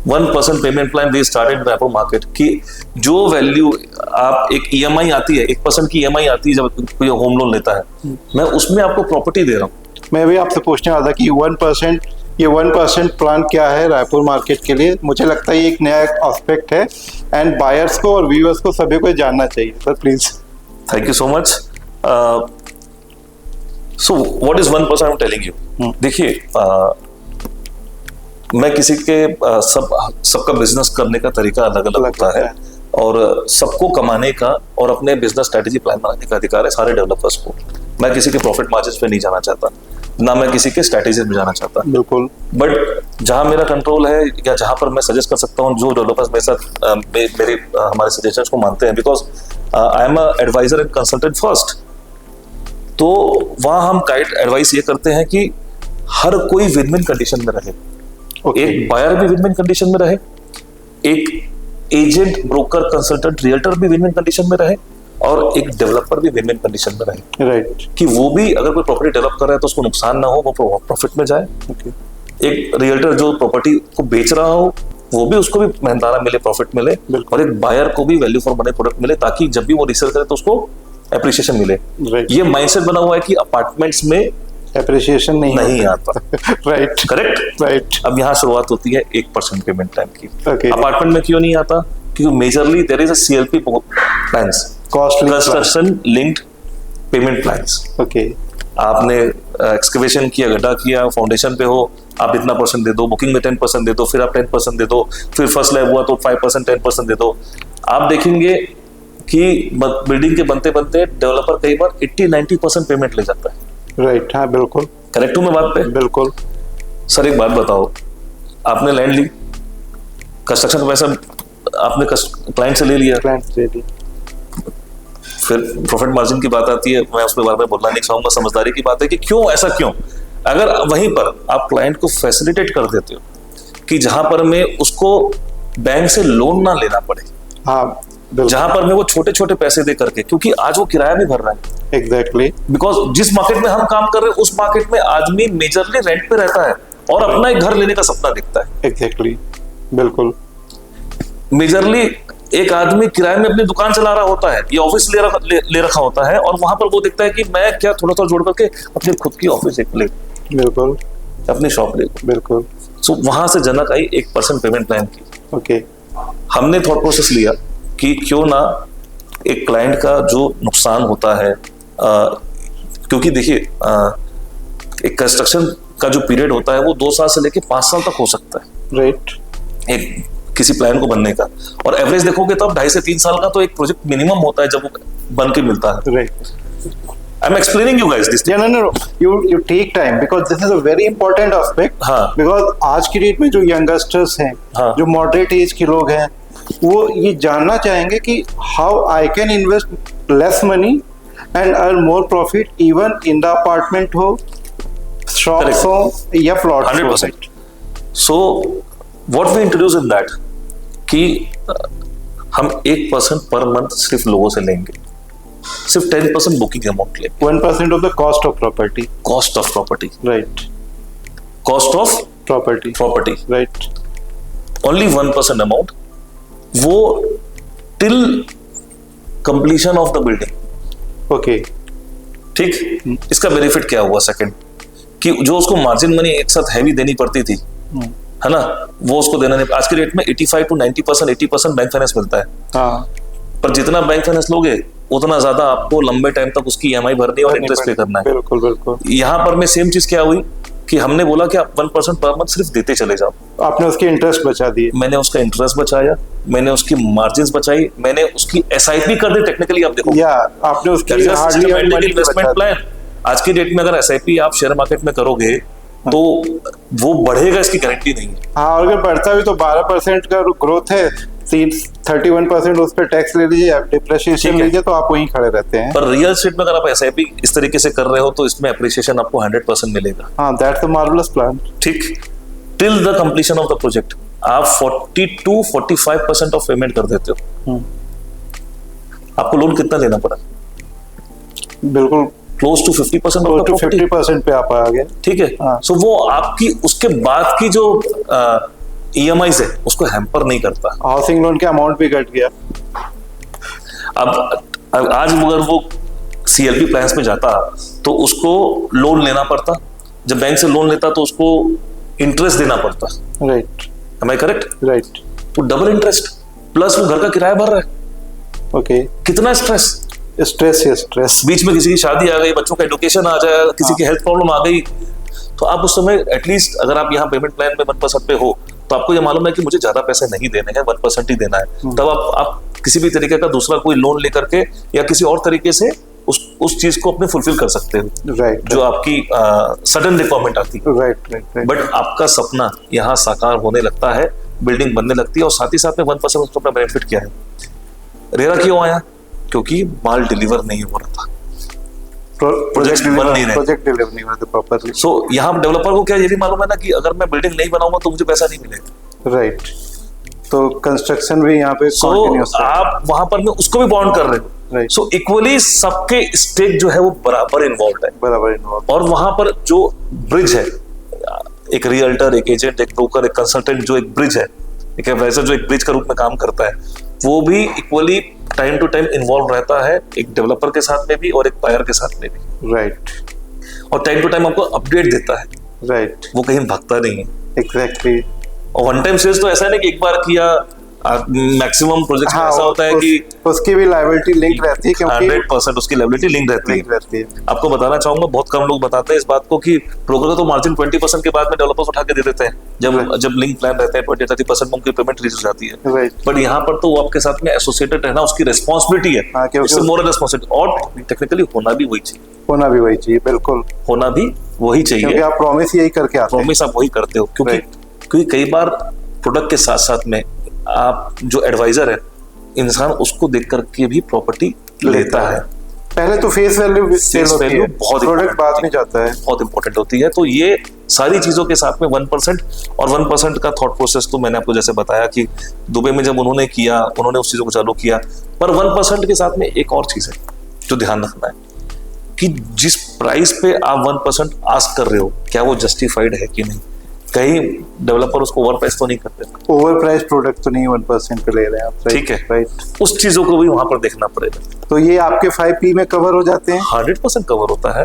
1% payment plan we started in Raipur market की जो value आप एक EMI आती है, 1% की EMI आती है जब कोई होम लोन लेता है, मैं उसमें आपको प्रॉपर्टी दे रहा हूँ। मैं भी आपसे पूछने वाला था कि 1% ये 1% प्लान क्या है रायपुर मार्केट के लिए। मुझे लगता है ये एक नया एस्पेक्ट है, एंड बायर्स को और व्यूअर्स को सभी को जानना चाहिए। Sir please. Thank you so much. So what is 1%? I am telling you. देखिए, मैं किसी के सबका बिजनेस करने का तरीका अलग अलग होता है, और सबको कमाने का और अपने बिजनेस स्ट्रेटेजी प्लान बनाने का अधिकार है सारे डेवलपर्स को। मैं किसी के प्रॉफिट मार्जिन पे नहीं जाना चाहता, ना मैं किसी के स्ट्रेटेजी में जाना चाहता। बिल्कुल। बट जहां मेरा कंट्रोल है, या जहां पर मैं सजेस्ट कर सकता हूं, जो डेवलपर्स मेरे साथ मेरे हमारे सजेशंस को मानते हैं, because I am a adviser and consultant first, तो वहां हम गाइड एडवाइस ये करते हैं कि हर कोई विन विन कंडीशन में रहे। एक बायर भी विन विन कंडीशन में रहे, एक एजेंट, ब्रोकर, कंसल्टेंट, रियल्टर भी विन विन कंडीशन में रहे, और एक डेवलपर भी विन विन कंडीशन में रहे। राइट। कि वो भी अगर कोई प्रॉपर्टी डेवलप कर रहा है तो उसको नुकसान ना हो, वो प्रॉफिट में जाए। एक रियल्टर जो प्रॉपर्टी को बेच रहा हो, वो भी उसको भी मेहनताना मिले, प्रॉफिट मिले, और एक बायर को भी वैल्यू फॉर मनी प्रोडक्ट मिले, ताकि जब भी वो रीसेल करे तो उसको एप्रिसिएशन मिले। ये माइंडसेट बना हुआ है कि अपार्टमेंट्स में एप्रिसिएशन नहीं आता। राइट। करेक्ट। राइट। अब यहाँ शुरुआत होती है 1% पेमेंट प्लान की। Okay. अपार्टमेंट में क्यों नहीं आता? क्योंकि majorly there is a CLP plans, construction linked payment plans. Okay. आपने एक्सकवेशन किया, गड्ढा किया, फाउंडेशन पे हो, आप इतना % दे दो, बुकिंग में 10% दे दो, फिर आप 10% दे दो, फिर फर्स्ट स्लैब हुआ तो 5% 10% दे दो। आप देखेंगे कि बिल्डिंग के बनते बनते डेवलपर कई बार 80-90% पेमेंट ले जाता है। राइट। हाँ, बिल्कुल करेक्ट हूँ मैं बात पे? बिल्कुल। सर एक बात बताओ, आपने लैंड ली, कंस्ट्रक्शन का पैसा आपने क्लाइंट से ले लिया, क्लाइंट से लिया, फिर प्रॉफिट मार्जिन की बात आती है, मैं उस पर बारे में बोलना नहीं चाहूंगा। समझदारी की बात है कि क्यों ऐसा क्यों, अगर वहीं पर आप क्लाइंट को फैसिलिटेट कर देते हो कि जहां पर मैं उसको बैंक से लोन ना लेना पड़े, हाँ, जहां पर मैं वो छोटे छोटे पैसे दे करके, क्योंकि आज वो किराया भी भर रहा है। एग्जैक्टली, बिकॉज जिस मार्केट में हम काम कर रहे हैं उस मार्केट में आदमी मेजरली रेंट पे रहता है और अपना एक घर लेने का सपना देखता है। एग्जैक्टली, बिल्कुल। मेजरली एक आदमी किराए में अपनी दुकान चला रहा होता है या ऑफिस ले रखा होता है, और वहां पर वो देखता है कि मैं क्या थोड़ा थोड़ा जोड़ करके अपनी खुद की ऑफिस एक ले, बिल्कुल, अपनी शॉप ले। बिल्कुल। सो वहां से जनक आई 1% पेमेंट प्लान की। ओके, हमने थॉट प्रोसेस लिया कि क्यों ना एक क्लाइंट का जो नुकसान होता है, क्योंकि देखिए एक कंस्ट्रक्शन का जो पीरियड होता है वो 2 साल से लेके 5 साल तक हो सकता है, राइट। एक किसी प्लान को बनने का, और एवरेज देखोगे तो 2.5 से 3 साल का तो एक प्रोजेक्ट मिनिमम होता है जब वो बन के मिलता है। Right. I'm explaining you guys this thing. Yeah, no. You take time because this is a very important aspect. हाँ. Because आज की डेट में जो यंगस्टर्स हैं, हाँ. जो मॉडरेट एज के लोग हैं, वो ये जानना चाहेंगे कि how I can invest less money and earn more profit even in the apartment हो, shops हो या plot. 100%. So what we introduce in that कि हम 1% पर मंथ सिर्फ लोगों से लेंगे, सिर्फ 10% बुकिंग अमाउंट लेंगे। 1% of the cost of property. Cost of property, Right. Cost of Property. Property, Right. Only 1% amount, वो till completion of the building. Okay. ठीक, इसका बेनिफिट क्या हुआ सेकंड, कि जो उसको मार्जिन मनी एक साथ हैवी देनी पड़ती थी, है ना, वो उसको देना नहीं। आज की डेट में 85 to 90%, 80% बैंक फाइनेंस मिलता है, हाँ, पर जितना बैंक फाइनेंस लोगे उतना ज्यादा आपको लंबे टाइम तक उसकी EMI भरनी है और इंटरेस्ट पे करना है। बिल्कुल, बिल्कुल। यहाँ पर में सेम चीज क्या हुई कि हमने बोला कि आप 1% पर मंथ सिर्फ देते चले जाओ। आपने उसके इंटरेस्ट बचा दिए। मैंने उसका इंटरेस्ट बचाया, मैंने उसकी मार्जिन बचाई, मैंने उसकी SIP कर दी। टेक्निकली आप देखो, या आपने उसकी हार्डली इन्वेस्टमेंट प्लान। आज की डेट में अगर SIP आप शेयर मार्केट में करोगे तो वो बढ़ेगा, इसकी गारंटी नहीं है। हाँ, और अगर बढ़ता भी तो 12% का ग्रोथ है, 31% उस पर टैक्स ले लीजिए, आप डिप्रेशिएशन लीजिए, तो आप वहीं खड़े रहते हैं। पर रियल एस्टेट में अगर आप SIP इस तरीके से कर रहे हो तो इसमें अप्रिसिएशन आपको 100% मिलेगा। हाँ, दैट्स अ मार्वेलस प्लान। ठीक, till the completion of the project आप 40 to 45% ऑफ पेमेंट कर देते हो। आपको लोन कितना लेना पड़ा? बिल्कुल, close to 50% of the property. 50% पे आप आ गए। ठीक है, हाँ। सो वो आपकी उसके बाद की जो EMIs है उसको हैम्पर नहीं करता। हाउसिंग लोन के अमाउंट भी घट गया। अब आज अगर वो CLP प्लान्स में जाता तो उसको लोन लेना पड़ता, जब बैंक से लोन लेता तो उसको इंटरेस्ट देना पड़ता। Right, Am I correct? Right. तो डबल इंटरेस्ट प्लस वो घर का किराया भर रहा है। ओके, कितना स्ट्रेस, स्ट्रेस। बीच में किसी की शादी आ गई, बच्चों का एडुकेशन आ जाए, किसी की हेल्थ प्रॉब्लम आ गई, तो आप उस समय एटलीस्ट अगर आप यहाँ पेमेंट प्लान में 1% पे हो तो आपको ये मालूम है कि मुझे ज्यादा पैसे नहीं देने हैं, 1% ही देना है। तब आप किसी भी तरीके का दूसरा कोई लोन लेकर के या किसी और तरीके से उस चीज को अपने फुलफिल कर सकते हो, राइट, जो आपकी सडन रिक्वायरमेंट आती है। राइट। बट आपका सपना यहाँ साकार होने लगता है, बिल्डिंग बनने लगती है, और साथ ही साथ में 1% उसको अपना बेनिफिट क्या है। रेरा क्यों आया? क्योंकि माल डिलीवर नहीं हो रहा था, प्रोजेक्ट बन नहीं रहे, प्रोजेक्ट डिलीवर नहीं हो रहा प्रॉपर्ली। सो यहाँ डेवलपर को क्या ये भी मालूम है ना कि अगर मैं बिल्डिंग नहीं बनाऊंगा तो मुझे पैसा नहीं मिलेगा। राइट, तो कंस्ट्रक्शन भी यहाँ पे सो आप वहां पर में उसको भी बाउंड कर रहे हो। Right. सो इक्वली सबके स्टेक जो है वो बराबर इन्वॉल्व है, बराबर इन्वॉल्व। और वहां पर जो ब्रिज है, एक रियल्टर, एक एजेंट, एक ब्रोकर, एक कंसल्टेंट, जो एक ब्रिज है, एक एडवाइजर जो एक ब्रिज का रूप में काम करता है, वो भी equally time to time involve रहता है, एक डेवलपर के साथ में भी और एक बायर के साथ में भी। राइट, और टाइम टू टाइम आपको अपडेट देता है। राइट, वो कहीं भागता नहीं है। एग्जैक्टली। और वन टाइम सेल्स तो ऐसा नहीं कि एक बार किया, मैक्सिमम प्रोजेक्ट्स में ऐसा होता है कि उसकी भी लायबिलिटी लिंक रहती है, क्योंकि 100% उसकी लायबिलिटी लिंक रहती है। आपको बताना चाहूंगा, बहुत कम लोग बताते हैं इस बात को कि ब्रोकर तो मार्जिन 20% के बाद में डेवलपर्स उठा के दे देते हैं, जब लिंक प्लान रहते हैं 20-30% में उनकी पेमेंट रिलीज हो जाती है। बट यहाँ पर तो वो आपके साथ में एसोसिएटेड रहना उसकी रिस्पॉन्सिबिलिटी है, इससे मोरल रिस्पॉन्सिबिलिटी, और टेक्निकली होना भी वही चाहिए। होना भी वही चाहिए, बिल्कुल होना भी वही चाहिए, क्योंकि आप प्रॉमिस यही करके आते हैं। प्रॉमिस आप वही करते हो, क्योंकि कई बार प्रोडक्ट के साथ साथ में आप जो एडवाइजर है, इंसान उसको देख करके भी प्रॉपर्टी लेता है। पहले तो फेस वैल्यू सेल होती है, बहुत प्रोडक्ट बाद में जाता है, बहुत इंपॉर्टेंट होती है। तो ये सारी चीजों के साथ में 1% और 1% का थॉट प्रोसेस तो मैंने आपको जैसे बताया कि दुबई में जब उन्होंने किया, उन्होंने उस चीजों को चालू किया। पर 1% के साथ में एक और चीज है जो ध्यान रखना है कि जिस प्राइस पे आप 1% आस्क कर रहे हो, क्या वो जस्टिफाइड है कि नहीं। कहीं डेवलपर उसको ओवर प्राइस तो नहीं करते, ओवर प्राइस प्रोडक्ट तो नहीं 1% पे ले रहे हैं आप, ठीक है, राइट। उस चीजों को भी वहां पर देखना पड़ेगा। तो ये आपके 5P में कवर हो जाते हैं, 100% कवर होता है।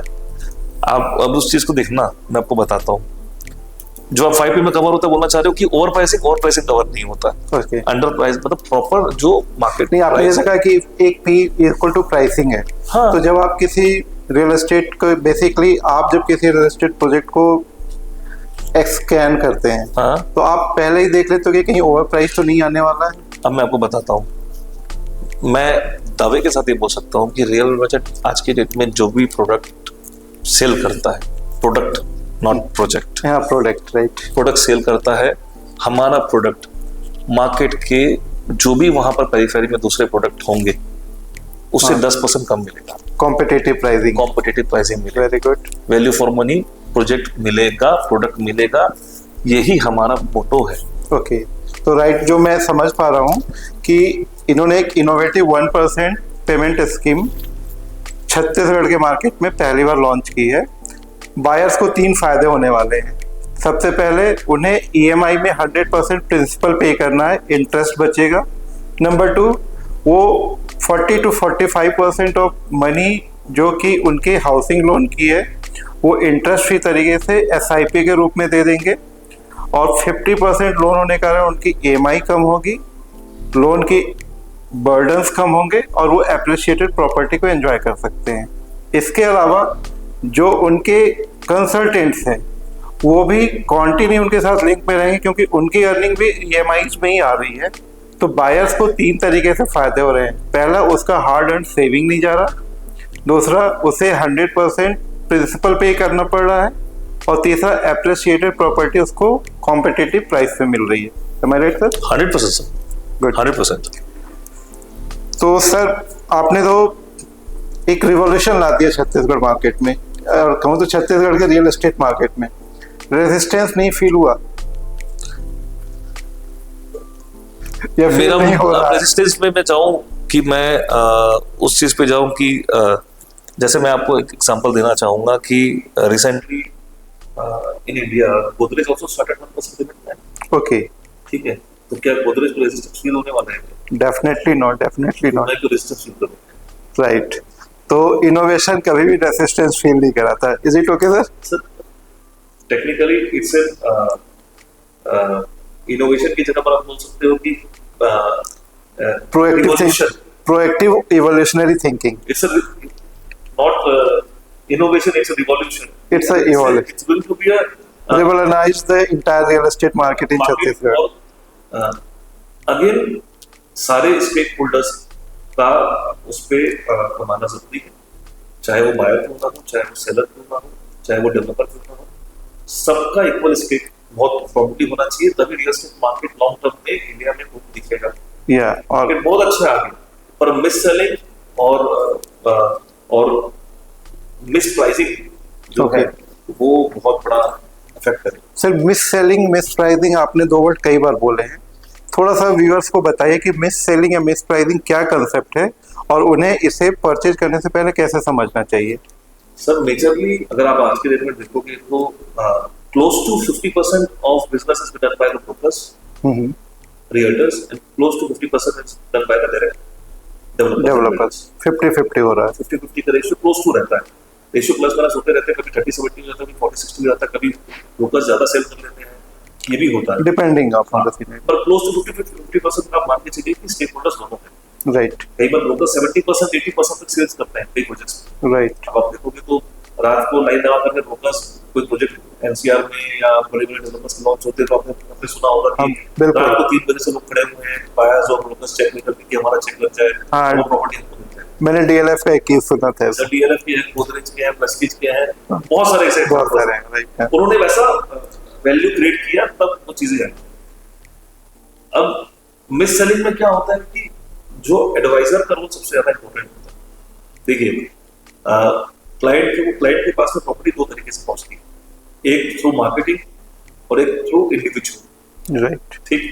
आप अब उस चीज को देखना, मैं आपको बताता हूँ। जो आप 5P में कवर होता है, बोलना चाह रहे हो कि ओवर प्राइसिंग कवर नहीं होता। ओके, अंडर प्राइस मतलब प्रॉपर जो मार्केट नहीं, आपने जैसे कहा कि एक P इक्वल टू प्राइसिंग है। हाँ। तो जब आप किसी रियल एस्टेट को, बेसिकली आप जब किसी रियल एस्टेट प्रोजेक्ट को स्कैन करते हैं, हाँ, तो आप पहले ही देख लेते हो कि कहीं ओवर प्राइस तो नहीं आने वाला है। अब मैं आपको बताता हूँ। मैं दावे के साथ ये बोल सकता हूँ कि रियल बजट आज के डेट में जो भी प्रोडक्ट सेल करता है, प्रोडक्ट नॉट प्रोजेक्ट, हाँ, प्रोडक्ट, राइट, प्रोडक्ट सेल करता है, हमारा प्रोडक्ट मार्केट के जो भी वहां पर पेरिफेरी में दूसरे प्रोडक्ट होंगे उससे 10% कम मिलेगा। कॉम्पिटिटिव प्राइसिंग मिलेगा, very good, value for money project मिलेगा, प्रोडक्ट मिलेगा, यही हमारा मोटो है। ओके। तो राइट, जो मैं समझ पा रहा हूँ कि इन्होंने एक इनोवेटिव 1% पेमेंट स्कीम छत्तीसगढ़ के मार्केट में पहली बार लॉन्च की है। बायर्स को 3 फायदे होने वाले हैं। सबसे पहले, उन्हें EMI में 100% प्रिंसिपल पे करना है, इंटरेस्ट बचेगा। नंबर 2, वो 40 to 45% ऑफ मनी जो कि उनके हाउसिंग लोन की है वो इंटरेस्ट फ्री तरीके से SIP के रूप में दे देंगे। और 50% लोन होने के कारण उनकी EMI कम होगी, लोन की बर्डन्स कम होंगे और वो एप्रिशिएटेड प्रॉपर्टी को एंजॉय कर सकते हैं। इसके अलावा जो उनके कंसल्टेंट्स हैं वो भी कंटिन्यू उनके साथ लिंक में रहेंगे, क्योंकि उनकी अर्निंग भी EMIs में ही आ रही है। तो बायर्स को 3 तरीके से फायदे हो रहे हैं। पहला, उसका हार्ड अर्न सेविंग नहीं जा रहा। दूसरा, उसे 100% प्रिंसिपल पे करना पड़ रहा है। और तीसरा, एप्रिशिएटेड प्रॉपर्टी उसको कॉम्पिटिटिव प्राइस पे मिल रही है। Am I right, sir? 100% sir, good. 100%। तो सर, आपने तो एक रिवॉल्यूशन ला दिया छत्तीसगढ़ मार्केट में, और कहूँ तो छत्तीसगढ़ के रियल एस्टेट मार्केट में। रेजिस्टेंस नहीं फील हुआ या मेरा नहीं हो रहा? रेजिस्टेंस में मैं चाहूँ कि मैं उस चीज पे जाऊँ कि जैसे मैं आपको एक एग्जांपल देना चाहूंगा कि recently in India Godrej also started 1% payment plan. Okay, ठीक है, तो क्या गोदरेज को रेजिस्टेंस फील होने वाला है? डेफिनेटली नॉट, डेफिनेटली नॉट, मैं तो रेजिस्टेंस फील करूँ। राइट। तो इनोवेशन कभी भी रेजिस्टेंस फील नहीं कराता। Is it okay sir? Sir, technically it's an innovation की जगह पर आप बोल सकते हो कि proactive evolutionary thinking. It's not innovation, it's a revolution. It's a evolution. It's going to be a revolutionize the entire real estate market in Chhattisgarh. Again, सारे stake holders का उस पे कमाना जरूरी है, चाहे वो बायर क्यों ना हो, चाहे वो सेलर क्यों ना हो, चाहे वो डेवलपर क्यों ना हो, सबका इक्वल स्टेक बहुत प्रॉपर्टी होना चाहिए, तभी real estate market long term में इंडिया में खूब दिखेगा। और बहुत अच्छा आगे, पर मिस सेलिंग और मिस प्राइसिंग जो है वो बहुत बड़ा इफेक्ट करेगा। Sir, miss selling, miss pricing, आपने 2 वर्ड कई बार बोले हैं। थोड़ा सा व्यूअर्स को बताइए कि मिस सेलिंग या मिस प्राइसिंग क्या कंसेप्ट है और उन्हें इसे परचेज करने से पहले कैसे समझना चाहिए। सर, मेजरली अगर आप आज के डेट में देखोगे तो close to 50% of business is done by the brokers, realtors, and close to 50% is done by the direct developers. 50-50 हो रहा है, 50-50 का रेशियो क्लोज टू रहता है। रेशियो प्लस माइनस होते रहते हैं, कभी 30-70 हो जाता है, कभी 40-60 हो जाता है, कभी ब्रोकर्स ज्यादा सेल कर लेते हैं, ये भी होता है डिपेंडिंग अपॉन द सीन। पर क्लोज टू 50% आप मान के चलिए कि स्टेक होल्डर्स दोनों हैं, राइट। कई बार ब्रोकर 70% 80% तक सेल्स करते हैं कई प्रोजेक्ट्स में, राइट। अब आप देखोगे तो रात को लाइन लगा करके ब्रोकर्स कोई प्रोजेक्ट एनसीआर में या बड़े बड़े डेवलपर्स लॉन्च होते हैं तो आपने सुना होगा कि रात को 3 बजे से लोग खड़े हुए हैं, बायर्स और ब्रोकर्स चेक नहीं करते कि हमारा चेक लग जाए, वो प्रॉपर्टी हमको मिल जाए। मैंने DLF का एक केस सुना था। DLF के हैं, गोदरेज के हैं, प्रेस्टीज के हैं, बहुत सारे ऐसे हैं, राइट। उन्होंने वैसा वैल्यू क्रिएट किया तब वो चीजें आई। अब मिस सेलिंग में क्या होता है कि जो एडवाइजर का रोल सबसे ज्यादा इंपॉर्टेंट होता है, देखिए, क्लाइंट के पास में प्रॉपर्टी दो तरीके से पहुंचती है, एक थ्रू मार्केटिंग और एक थ्रू इंडिविजुअल। राइट। ठीक,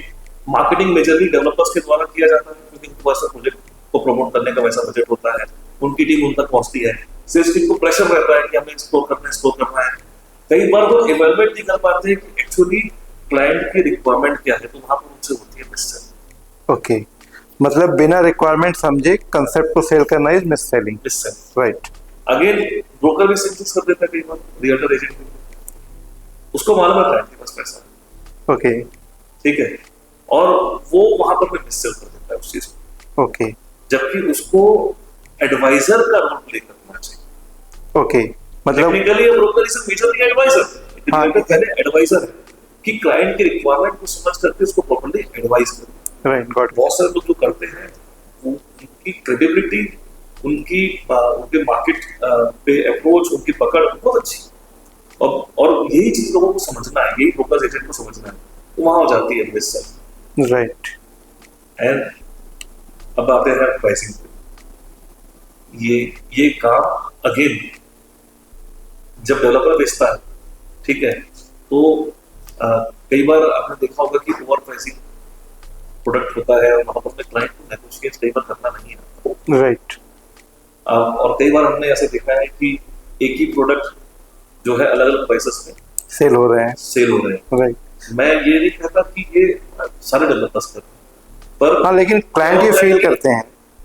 मार्केटिंग मेजरली डेवलपर्स के द्वारा किया जाता है क्योंकि उनके पास प्रोजेक्ट को प्रमोट करने का वैसा बजट होता है, उनकी टीम उन तक पहुंचती है, सेल्स टीम को प्रेशर रहता है कि हमें एक्सप्लोर करना है। कई बार वो इवैल्यूएट नहीं कर पाते हैं कि एक्चुअली क्लाइंट की रिक्वायरमेंट क्या है, तो वहां पर उनसे होती है मिससेल। ओके, मतलब बिना रिक्वायरमेंट समझे कंसेप्ट को सेल करना is miss selling. Right. Again broker भी सेम चीज कर देता है कई बार, रियल्टर एजेंट भी, उसको मालूम है क्लाइंट के पास पैसा है, ओके। ठीक है, और वो वहां पर भी मिससेल कर देता है उस चीज को। ओके। जबकि उसको एडवाइजर का रोल प्ले करना चाहिए। ओके, मतलब technically broker is majorly adviser, हाँ, लेकिन पहले एडवाइजर है कि क्लाइंट की रिक्वायरमेंट को समझ करके उसको प्रॉपर्ली एडवाइस करें। Right, got. बहुत सारे लोग जो करते हैं वो उनकी क्रेडिबिलिटी, उनके मार्केट पे अप्रोच, उनकी पकड़ बहुत अच्छी, और यही चीज लोगों को समझना है, यही ब्रोकर एजेंट को समझना है, तो वहां हो जाती है मिससेल। राइट। एंड अब आते हैं प्राइसिंग पे। ये काम अगेन जब डेवलपर बेचता है, ठीक है, तो कई बार आपने देखा होगा कि ओवर प्राइसिंग प्रोडक्ट होता है और वहां पर क्लाइंट को नेगोशिएट कई बार करना नहीं है। राइट। और कई बार हमने ऐसे देखा है कि एक ही प्रोडक्ट जो है अलग अलग प्राइसेस में सेल हो रहे हैं। राइट। मैं ये नहीं कहता कि ये सारे डेवलपर्स करते हैं, पर हाँ, लेकिन क्लाइंट ये फील करते हैं,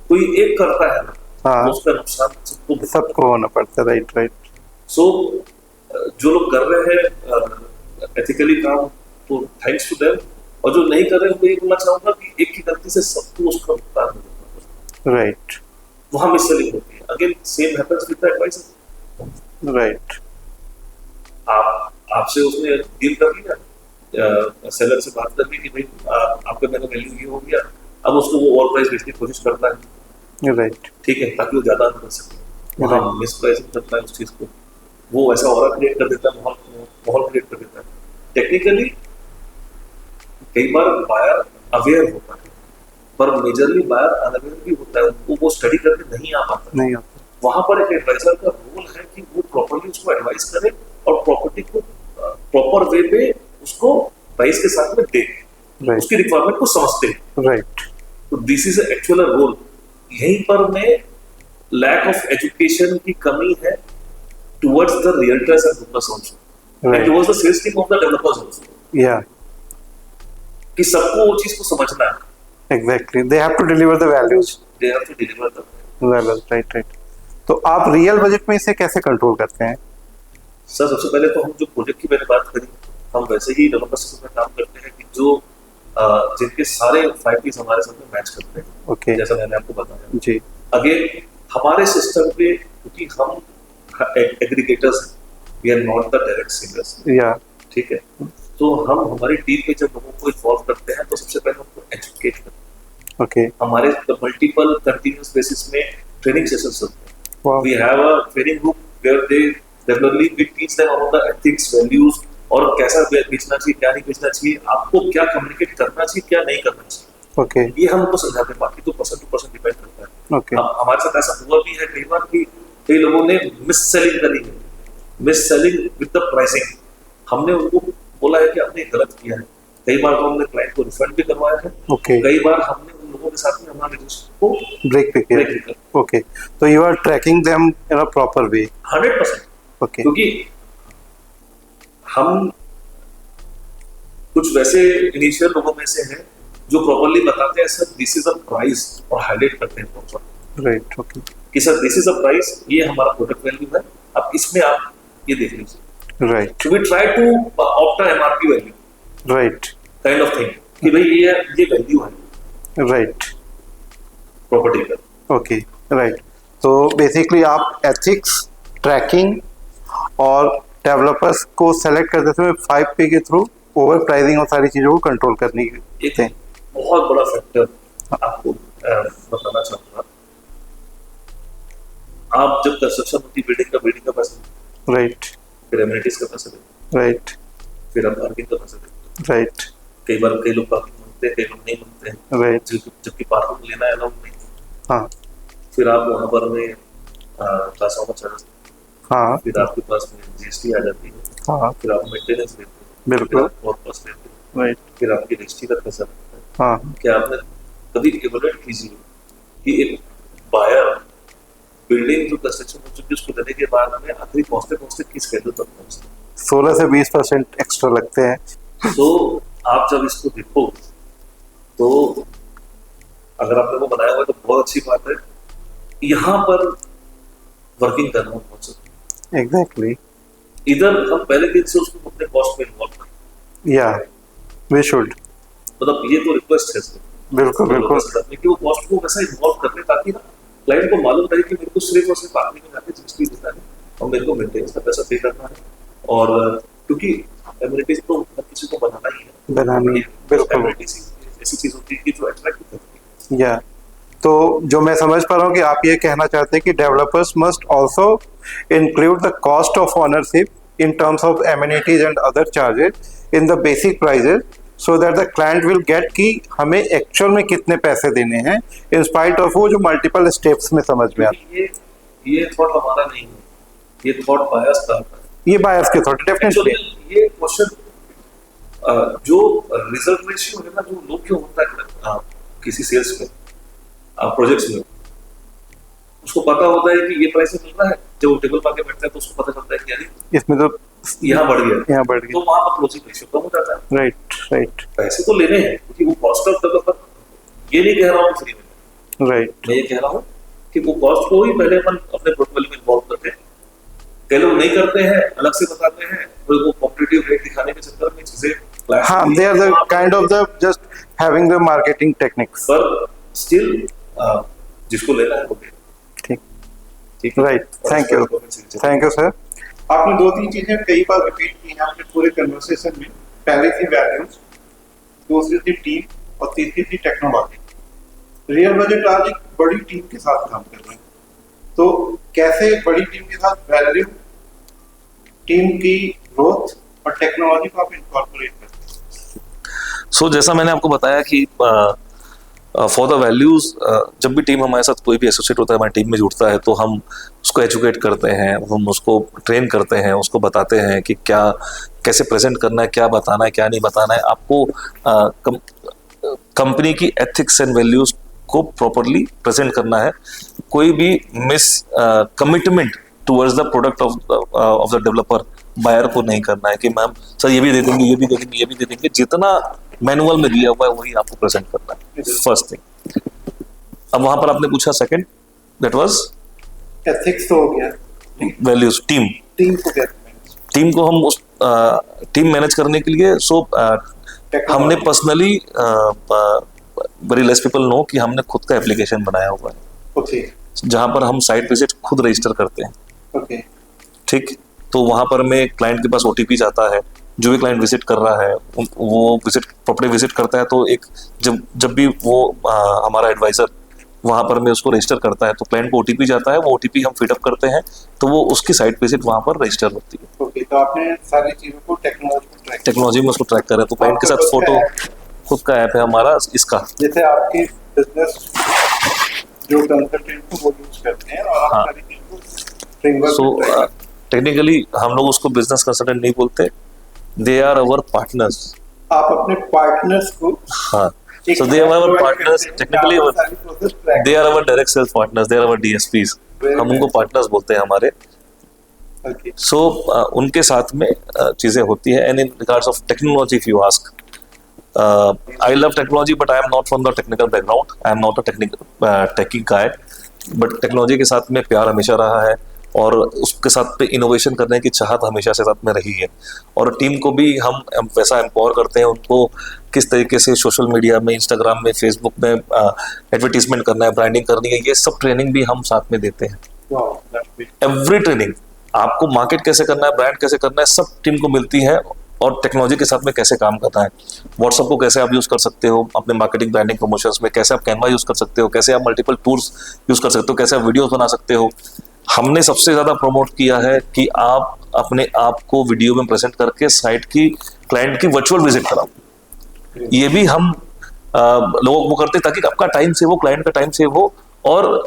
कोई एक करता है ना, हाँ, तो उसका नुकसान सबको होना पड़ता है। Right, right. सो जो लोग कर रहे हैं एथिकली काम, तो थैंक्स टू देम, और जो नहीं कर रहे हैं उनको ये बोलना चाहूंगा कि एक की गलती से सबको उसका भुगतान होगा। राइट। वहां मिससेलिंग होती है। Again same happens with the adviser. Right. आपसे उसने डील कर लिया, सेलर से बात कर ली कि भाई आपका मेरा वैल्यू ये हो गया, अब उसको वो ओवर प्राइस बेचने की कोशिश करता है। राइट। ठीक है, ताकि वो ज्यादा कर सके। वहां मिस प्राइसिंग करता है उस चीज को, वो ऐसा ऑरा क्रिएट कर देता है, माहौल क्रिएट कर देता है। टेक्निकली कई बार बायर अवेयर होता है, पर मेजरली बायर अनअवेयर भी होता है, उनको वो स्टडी करके नहीं आ पाता। वहां पर एक एडवाइजर का रोल है कि वो प्रॉपर्ली उसको एडवाइस करे और प्रॉपर्टी को प्रॉपर वे पे उसको प्राइस के साथ में दे, उसकी रिक्वायरमेंट को समझते हैं। राइट। तो दिस इज एक्चुअल रोल। यहीं पर में लैक ऑफ एजुकेशन की कमी है towards the realtors and brokers also, and towards the sales team of the developers also. Yeah, कि सबको वो चीज को समझना है। Exactly, they have to deliver the values. Right, right. तो आप रियल बजट में इसे कैसे कंट्रोल करते हैं? सर, सबसे पहले तो हम जो प्रोजेक्ट की मैंने बात करी, हम वैसे ही डेवलपर्स के साथ काम करते हैं कि जो जिनके सारे 5 पीस हमारे साथ में मैच करते हैं। ओके, जैसा मैंने आपको बताया जी। अगेन हमारे सिस्टम पे, क्योंकि हम एग्रीगेटर्स हैं, we are not the direct sellers. Yeah, ठीक है, तो हम हमारी टीम में जब लोगों को इन्वॉल्व करते हैं तो सबसे पहले उनको एजुकेट करते हैं। ओके, हमारे मल्टीपल कंटिन्यूअस बेसिस में ट्रेनिंग सेशंस होते हैं। We have a training group where they regularly we teach them about the ethics, values, और कैसा बेचना चाहिए, क्या नहीं बेचना चाहिए, आपको क्या कम्युनिकेट करना चाहिए, क्या नहीं करना चाहिए। ओके, ये हम उनको समझाते हैं। बाकी तो पर्सन टू पर्सन डिपेंड करता है। ओके। हमारे साथ ऐसा हुआ भी है कई बार कि कई लोगों ने मिस सेलिंग करी है, miss selling with the pricing. हमने उनको बोला है कि आपने गलत किया है। कई बार तो हमने क्लाइंट को रिफंड भी करवाया है। ओके। कई बार हमने उन लोगों के साथ में हमारे रिलेशनशिप को ब्रेक भी किया। ओके, तो you are tracking them in a proper way. 100%। Okay, क्योंकि हम कुछ वैसे इनिशियल लोगों में से हैं जो प्रॉपर्ली बताते हैं sir this is a price, और हाईलाइट करते हैं प्रॉपर। राइट। ओके, कि sir this is a price, ये हमारा प्रोडक्ट वैल्यू है, अब इसमें आप ये देख लीजिए। Right. So we try to opt MRP value, right, kind of thing, कि भाई ये वैल्यू है राइट, प्रॉपर्टी का। Okay, right. तो बेसिकली आप एथिक्स, ट्रैकिंग और डेवलपर्स को सेलेक्ट करते समय 5P के थ्रू ओवर प्राइसिंग और सारी चीजों को कंट्रोल करने की एक बहुत बड़ा फैक्टर आपको बताना चाहूंगा। आप जब कंस्ट्रक्शन होती, बिल्डिंग का पैसा, राइट, फिर एमिनिटीज का पैसा, राइट, फिर आप पार्किंग का पैसा, राइट। कई बार कई लोग पार्किंग मांगते हैं, कई लोग नहीं मांगते हैं, राइट, जबकि पार्किंग लेना अलाउड नहीं। हाँ, फिर आप वहां पर में ट्रांसफार्मर चार्ज, हाँ फिर आपके पास में जीएसटी आ जाती है, हाँ फिर आप मेंटेनेंस देते हैं, बिल्कुल। फिर आप और कॉस्ट देते हैं, राइट। फिर आपकी रजिस्ट्री का पैसा लगता है। हाँ क्या आपने कभी इवैल्यूएट कीजिए कि एक बायर बिल्डिंग जो कंस्ट्रक्शन हो चुकी है उसको लेने के बाद में आखिरी पहुंचते किस स्केड्यूल तक पहुंचते हैं। 16 से 20% एक्स्ट्रा लगते हैं। तो आप जब इसको देखो तो अगर आपने वो बनाया हुआ है तो बहुत अच्छी बात है, यहाँ पर वर्किंग करना बहुत जरूरी है। एग्जैक्टली। इधर हम पहले दिन से उसको अपने कॉस्ट में इन्वॉल्व करें, या वी शुड, मतलब ये तो रिक्वेस्ट है बिल्कुल बिल्कुल, कि वो कॉस्ट को वैसा इन्वॉल्व कर ले ताकि ना क्लाइंट को मालूम रहे कि मेरे को सिर्फ और सिर्फ आदमी में जाके जीएसटी देना है और मेरे को मेंटेनेंस का पैसा पे करना है। और क्योंकि एमिनिटीज तो हर किसी को बनाना ही है, बनानी, बिल्कुल। एमिनिटीज ऐसी चीज होती है कि जो अट्रैक्ट करती है। या तो जो मैं समझ पा रहा हूँ कि आप ये कहना चाहते हैं कि developers must also include the cost of ownership in terms of amenities and other charges in the basic prices, so that the client will get कि हमें एक्चुअल में कितने पैसे देने हैं, इन स्पाइट ऑफ वो जो मल्टीपल स्टेप्स में समझ में आता ये थॉट हमारा नहीं है, ये थॉट बायस का है। है। ये बायर्स के थॉट डेफिनेटली। ये क्वेश्चन जो रिजल्ट रेशियो है ना, जो लोग क्यों होता है किसी सेल्स में प्रोजेक्ट्स में, उसको पता होता है कि ये प्राइस मिल रहा है, जब वो टेबल पर बैठता है तो उसको पता चलता है कि यानी इसमें तो यहाँ बढ़ गया, यहाँ बढ़ गया, तो वहां पर क्लोजिंग रेशियो कम हो जाता है। राइट राइट पैसे तो लेने हैं क्योंकि वो कॉस्ट ऑफ डेवलपर, ये नहीं कह रहा हूँ फ्री में, राइट। मैं ये कह रहा हूँ कि वो कॉस्ट को ही पहले अपन अपने पोर्टफोलियो में इन्वॉल्व करते हैं। कई लोग नहीं करते हैं, अलग से बताते हैं, फिर वो कॉम्पिटिटिव रेट दिखाने के चक्कर में चीजें, हाँ, they are the kind of the just having the marketing techniques. पर स्टिल जिसको लेना है वो ले। ठीक, ठीक है, राइट, थैंक यू सर। आपने 2-3 चीजें कई बार रिपीट की हैं अपने पूरे कन्वर्सेशन में। पहली थी वैल्यूज, दूसरी थी टीम और तीसरी थी टेक्नोलॉजी। रियल बजट आज एक बड़ी टीम के साथ काम कर रहे हैं, तो कैसे बड़ी टीम के साथ वैल्यू, टीम की ग्रोथ और टेक्नोलॉजी को आप इनकॉर्पोरेट करते हैं। सो जैसा मैंने आपको बताया कि फॉर द वैल्यूज, जब भी टीम हमारे साथ कोई भी एसोसिएट होता है, हमारी टीम में जुड़ता है, तो हम उसको एजुकेट करते हैं, हम उसको ट्रेन करते हैं, उसको बताते हैं कि क्या कैसे प्रेजेंट करना है, क्या बताना है, क्या नहीं बताना है। आपको कंपनी की एथिक्स एंड वैल्यूज को प्रॉपरली प्रेजेंट करना है। कोई भी miss commitment towards the product of the developer buyer को नहीं करना है कि मैम सर ये भी दे देंगे, ये भी दे देंगे, ये भी दे देंगे। जितना मैनुअल में दिया हुआ है वही आपको प्रेजेंट करना है, फर्स्ट थिंग। अब वहां पर आपने पूछा सेकंड, दैट वाज एथिक्स तो हो गया, वैल्यूज, टीम को कहते हैं। टीम को हम उस टीम मैनेज करने के लिए हमने personally, very less people know कि हमने खुद का एप्लीकेशन बनाया हुआ है, ओके, जहां पर हम साइट विजिट खुद रजिस्टर करते हैं। ओके, ठीक, तो वहां पर में क्लाइंट के पास ओटीपी जाता है, जो भी क्लाइंट विजिट कर रहा है वो प्रॉपर्टी विजिट करता है, तो एक जब भी वो हमारा एडवाइजर वहां पर में उसको रजिस्टर करता है तो क्लाइंट को ओटीपी जाता है, वो ओटीपी हम फीडअप करते हैं, तो वो उसकी साइट विजिट वहां पर रजिस्टर होती है। ओके, तो आपने सारी चीजों को टेक्नोलॉजी में उसको ट्रैक करें, तो क्लाइंट के साथ फोटो, खुद का ऐप है हमारा इसका, जैसे आपके बिजनेस जो कंसल्टेंट को वो यूज करते हैं, और आप सारी चीजों को फ्रेमवर्क। सो टेक्निकली हम लोग उसको बिजनेस कंसल्टेंट नहीं बोलते, दे आर अवर पार्टनर्स। आप अपने पार्टनर्स को, हाँ, so they are our partners, technically they are our direct sales partners, they are our DSPs, हम उनको पार्टनर्स बोलते हैं हमारे। सो उनके साथ में चीजें होती है। And in regards of technology, if you ask, I love technology but I am not from the technical background, I am not a technical techie guy, but technology के साथ में प्यार हमेशा रहा है और उसके साथ पे इनोवेशन करने की चाहत हमेशा से साथ में रही है। और टीम को भी हम वैसा एम्पावर करते हैं, उनको किस तरीके से सोशल मीडिया में, इंस्टाग्राम में, फेसबुक में एडवर्टीजमेंट करना है, ब्रांडिंग करनी है, ये सब ट्रेनिंग भी हम साथ में देते हैं। एवरी ट्रेनिंग, आपको मार्केट कैसे करना है, ब्रांड कैसे करना है, सब टीम को मिलती है। और टेक्नोलॉजी के साथ में कैसे काम करना है, व्हाट्सएप को कैसे आप यूज कर सकते हो अपने मार्केटिंग, ब्रांडिंग, प्रमोशंस में, कैसे आप कैनवा यूज कर सकते हो, कैसे आप मल्टीपल टूल्स यूज कर सकते हो, कैसे आप वीडियोस बना सकते हो। हमने सबसे ज्यादा प्रमोट किया है कि आप अपने आप को वीडियो में प्रेजेंट करके साइट की, क्लाइंट की वर्चुअल विजिट कराओ। ये भी हम लोगों को करते ताकि आपका टाइम सेव हो, क्लाइंट का टाइम सेव हो, और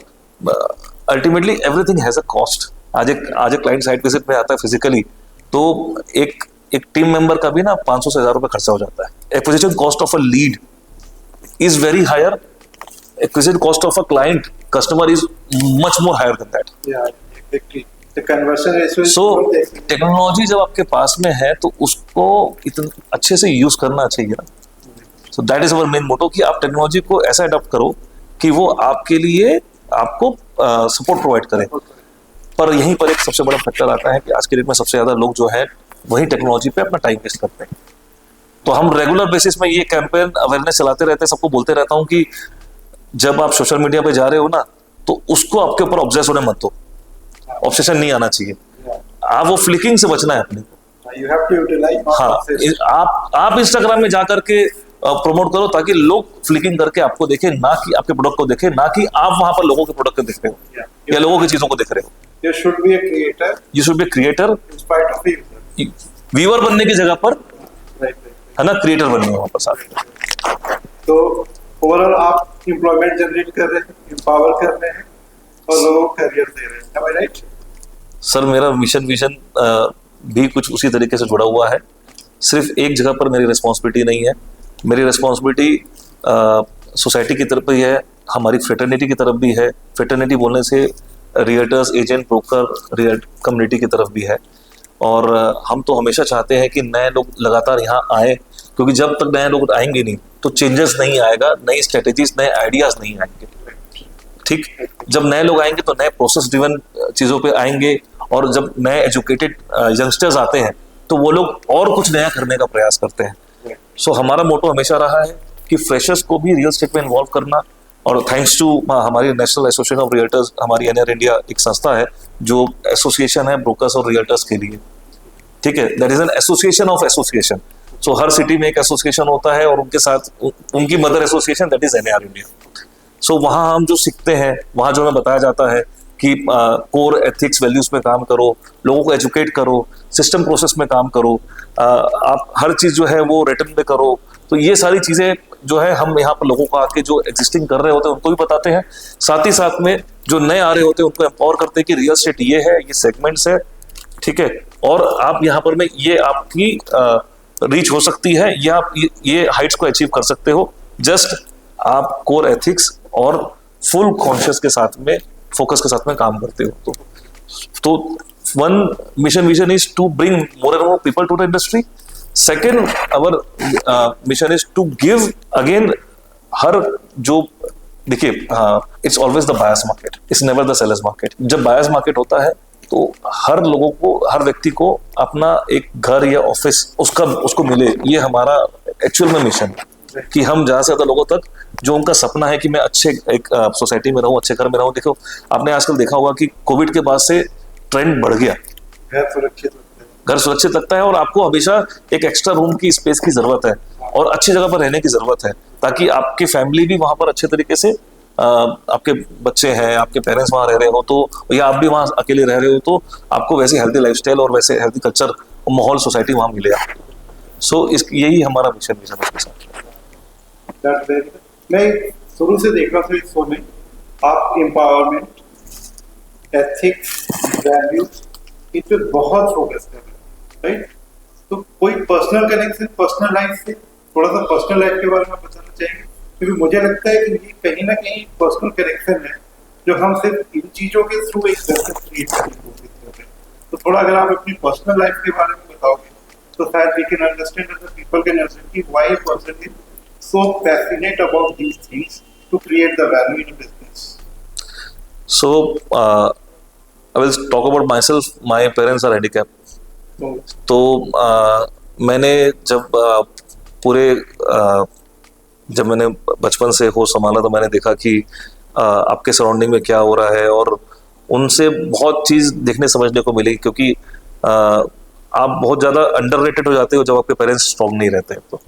ultimately everything has a cost. आज एक क्लाइंट साइट विजिट में आता है फिजिकली, तो एक टीम मेंबर का भी ना 500 से 1000 रुपये खर्चा हो जाता है। Acquisition cost of a lead is very higher, acquisition cost of a client customer is much more higher than that. Yeah, exactly. The conversion ratio is so more than- technology जब आपके पास में है तो उसको इतना अच्छे से यूज करना चाहिए ना। So that is our main motto कि आप टेक्नोलॉजी को ऐसा अडॉप्ट करो कि वो आपके लिए आपको सपोर्ट प्रोवाइड करे। पर यहीं पर एक सबसे बड़ा फैक्टर आता है कि आज के डेट में सबसे ज्यादा लोग जो है वही टेक्नोलॉजी पे अपना टाइम वेस्ट करते हैं। तो हम रेगुलर बेसिस में ये कैंपेन अवेयरनेस चलाते रहते हैं, सबको बोलते रहता हूँ कि जब आप सोशल मीडिया पे जा रहे हो ना तो उसको आपके ऊपर ऑब्सेस होने मत दो, ऑब्सेशन नहीं आना चाहिए। आप वो फ्लिकिंग से बचना है अपने को। You have to utilize all हाँ, of this. आप इंस्टाग्राम में जा करके प्रमोट करो ताकि लोग फ्लिकिंग करके आपको देखें, ना कि आपके प्रोडक्ट को देखें, ना कि आप वहां पर लोगों के प्रोडक्ट को देख रहे हो Yeah. या लोगों की चीजों को देख रहे हो। There should be a creator you should be creator, in spite of the user. Viewer बनने की जगह पर Right. है ना क्रिएटर बनने वहां पर साथ में। तो ओवरऑल आप एम्प्लॉयमेंट जनरेट कर रहे हैं, एम्पावर कर रहे हैं और लोगों को करियर दे रहे हैं। Am I right? सर मेरा मिशन विजन भी कुछ उसी तरीके से जुड़ा हुआ है। सिर्फ एक जगह पर मेरी रिस्पॉन्सिबिलिटी नहीं है, मेरी रिस्पॉन्सिबिलिटी सोसाइटी की तरफ भी है, हमारी फ्रेटर्निटी की तरफ भी है। फ्रेटर्निटी बोलने से realtors, agent, broker, real community की तरफ भी है। और हम तो हमेशा चाहते हैं कि नए लोग लगातार यहाँ आए, क्योंकि जब तक नए लोग आएंगे नहीं तो चेंजेस नहीं आएगा, नई स्ट्रेटेजीज, नए आइडियाज नहीं आएंगे। ठीक, जब नए लोग आएंगे तो नए प्रोसेस ड्रिवन चीज़ों पे आएंगे, और जब नए एजुकेटेड यंगस्टर्स आते हैं तो वो लोग और कुछ नया करने का प्रयास करते हैं। सो हमारा मोटो हमेशा रहा है कि फ्रेशर्स को भी रियल एस्टेट में इन्वॉल्व करना। और थैंक्स टू हमारी नेशनल एसोसिएशन ऑफ रियल्टर्स, हमारी एनआर इंडिया एक संस्था है जो एसोसिएशन है ब्रोकर्स और रियल्टर्स के लिए। ठीक है, that is an association of association. So हर सिटी में एक एसोसिएशन होता है और उनके साथ उनकी mother association that is NR India. So वहाँ हम जो सीखते हैं, वहाँ जो हमें बताया जाता है कि कोर एथिक्स वैल्यूज में काम करो, लोगों को एजुकेट करो, सिस्टम प्रोसेस में काम करो, आप हर चीज़ जो है वो रिटर्न पे करो। तो ये सारी चीज़ें जो है हम यहाँ पर लोगों को आके जो एग्जिस्टिंग कर रहे होते हैं उनको भी बताते हैं, साथ ही साथ में जो नए आ रहे होते हैं उनको एम्पावर करते हैं कि रियल एस्टेट ये है, ये सेगमेंट्स है। ठीक है, और आप यहाँ पर में ये आपकी रीच हो सकती है, या आप ये हाइट्स को अचीव कर सकते हो, जस्ट आप कोर एथिक्स और फुल कॉन्शियस के साथ में, फोकस के साथ में काम करते हो। तो one mission vision is to bring more and more people to the industry. Second, our mission is to give again हर जो, देखिए it's always the buyers market, it's never the sellers market. जब बायर्स मार्केट होता है तो हर लोगों को, हर व्यक्ति को अपना एक घर या ऑफिस उसको मिले। ये हमारा एक्चुअल में मिशन है कि हम ज्यादा से ज्यादा लोगों तक, जो उनका सपना है कि मैं अच्छे एक सोसाइटी में रहूं, अच्छे घर में रहूं। देखो, आपने आजकल देखा होगा कि कोविड के बाद से ट्रेंड बढ़ गया, घर सुरक्षित लगता है। घर सुरक्षित लगता है, और आपको हमेशा एक एक्स्ट्रा रूम की स्पेस की जरूरत है और अच्छी जगह पर रहने की जरूरत है, ताकि आपकी फैमिली भी वहां पर अच्छे तरीके से, आपके बच्चे हैं, आपके पेरेंट्स वहां रह रहे हो तो, या आप भी वहां अकेले रह रहे हो तो आपको वैसे हेल्दी लाइफस्टाइल और वैसे हेल्दी कल्चर और माहौल सोसाइटी वहां मिले आपको। सो यही हमारा मिशन है उसके साथ। That's very good. मैं शुरू से देख रहा था इस शो में, आप एम्पावरमेंट, एथिक्स, वैल्यूज, इन पे बहुत फोकस कर रहे हैं, राइट? तो कोई पर्सनल कनेक्शन, पर्सनल लाइफ से थोड़ा सा पर्सनल लाइफ के बारे में बताना चाहेंगे, क्योंकि मुझे लगता है कि ये कहीं ना कहीं पर्सनल कनेक्शन है जो हम सिर्फ इन चीजों के थ्रू एक दर्शक क्रिएट करने की कोशिश कर रहे हैं। तो थोड़ा अगर आप अपनी पर्सनल लाइफ के बारे में बताओगे तो शायद we can understand that the people can understand कि why a person is so passionate about these things to create the value in a business. So I will talk about myself. My parents are handicapped. तो मैंने जब जब मैंने बचपन से होश संभाला तो मैंने देखा कि आपके सराउंडिंग में क्या हो रहा है, और उनसे बहुत चीज़ देखने समझने को मिली, क्योंकि आप बहुत ज़्यादा अंडररेटेड हो जाते हो जब आपके पेरेंट्स स्ट्रॉन्ग नहीं रहते हैं। तो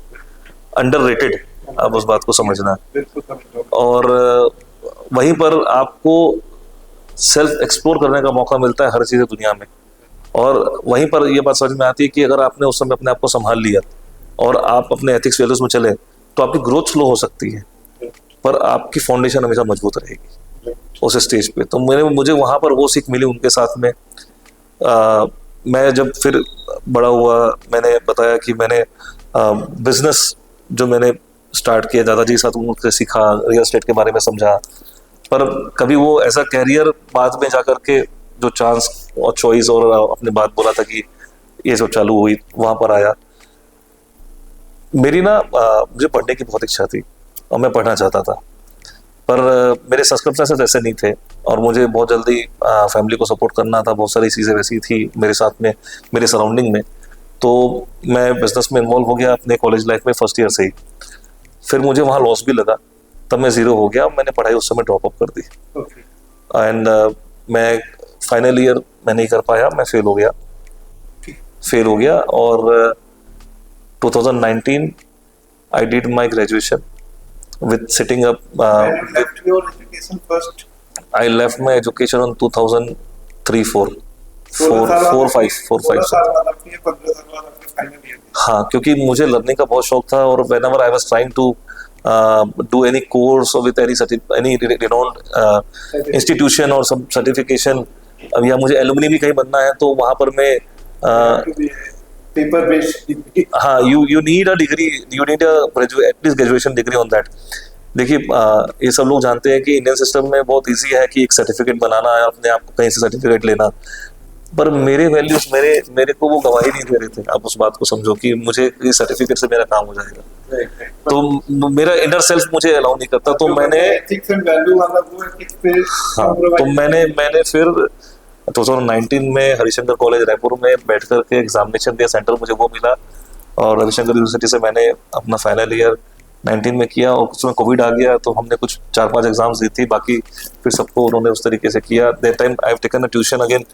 अंडररेटेड, आप उस बात को समझना। और वहीं पर आपको सेल्फ एक्सप्लोर करने का मौका मिलता है हर चीज़ दुनिया में, और वहीं पर ये बात समझ में आती है कि अगर आपने उस समय अपने आप को संभाल लिया और आप अपने एथिक्स वैल्यूज में चले तो आपकी ग्रोथ स्लो हो सकती है, पर आपकी फाउंडेशन हमेशा मजबूत रहेगी। उस स्टेज पे। तो मुझे वहाँ पर वो सीख मिली उनके साथ में। मैं जब फिर बड़ा हुआ, मैंने बताया कि मैंने बिजनेस जो मैंने स्टार्ट किया दादाजी के साथ, उनसे सीखा, रियल एस्टेट के बारे में समझा। पर कभी वो ऐसा कैरियर बाद में जाकर के जो चांस और चॉइस और अपने बात बोला था कि ये सब चालू हुई, वहाँ पर आया। मेरी ना मुझे पढ़ने की बहुत इच्छा थी और मैं पढ़ना चाहता था, पर मेरे सर्कमस्टेंसेस ऐसे नहीं थे और मुझे बहुत जल्दी फैमिली को सपोर्ट करना था। बहुत सारी चीज़ें वैसी थी मेरे साथ में, मेरे सराउंडिंग में। तो मैं बिजनेस में इन्वॉल्व हो गया अपने कॉलेज लाइफ में फर्स्ट ईयर से ही। फिर मुझे वहाँ लॉस भी लगा, तब मैं ज़ीरो हो गया। मैंने पढ़ाई उस समय ड्रॉप अप कर दी एंड मैं फाइनल ईयर मैं नहीं कर पाया, मैं फेल हो गया। और 2019 I did my graduation with setting up. You left your education first. I left my education on 2003-4, 4-5 हाँ, क्योंकि मुझे लर्निंग का बहुत शौक था और whenever I was trying to do any course or with any renowned institution or some certification, या मुझे एलुमनी भी कहीं बनना है, तो वहाँ पर मैं पेपर बेस्ड डिग्री, हाँ, you need a degree, you need a at least graduation degree on that. देखिए ये सब लोग जानते हैं कि इंडियन सिस्टम में बहुत इजी है कि एक सर्टिफिकेट बनाना है, अपने आप को कहीं से सर्टिफिकेट लेना, पर मेरे वैल्यूज मेरे को वो गवाही नहीं दे रहे थे। आप उस बात को समझो कि मुझे इस सर्टिफिकेट से मेरा काम हो जाएगा, तो मेरा इनर सेल्फ मुझे अलाउ नहीं करता। तो मैंने हाँ, तो मैंने फिर 2019 में हरिशंकर कॉलेज रायपुर में बैठ करके एग्जामिनेशन दिया, सेंटर मुझे वो मिला और हरिशंकर यूनिवर्सिटी से मैंने अपना फाइनल ईयर 19 में किया। और उसमें कोविड आ गया तो हमने कुछ 4-5 एग्जाम्स दी थी, बाकी फिर सबको उन्होंने उस तरीके से किया। That time I have taken a tuition again,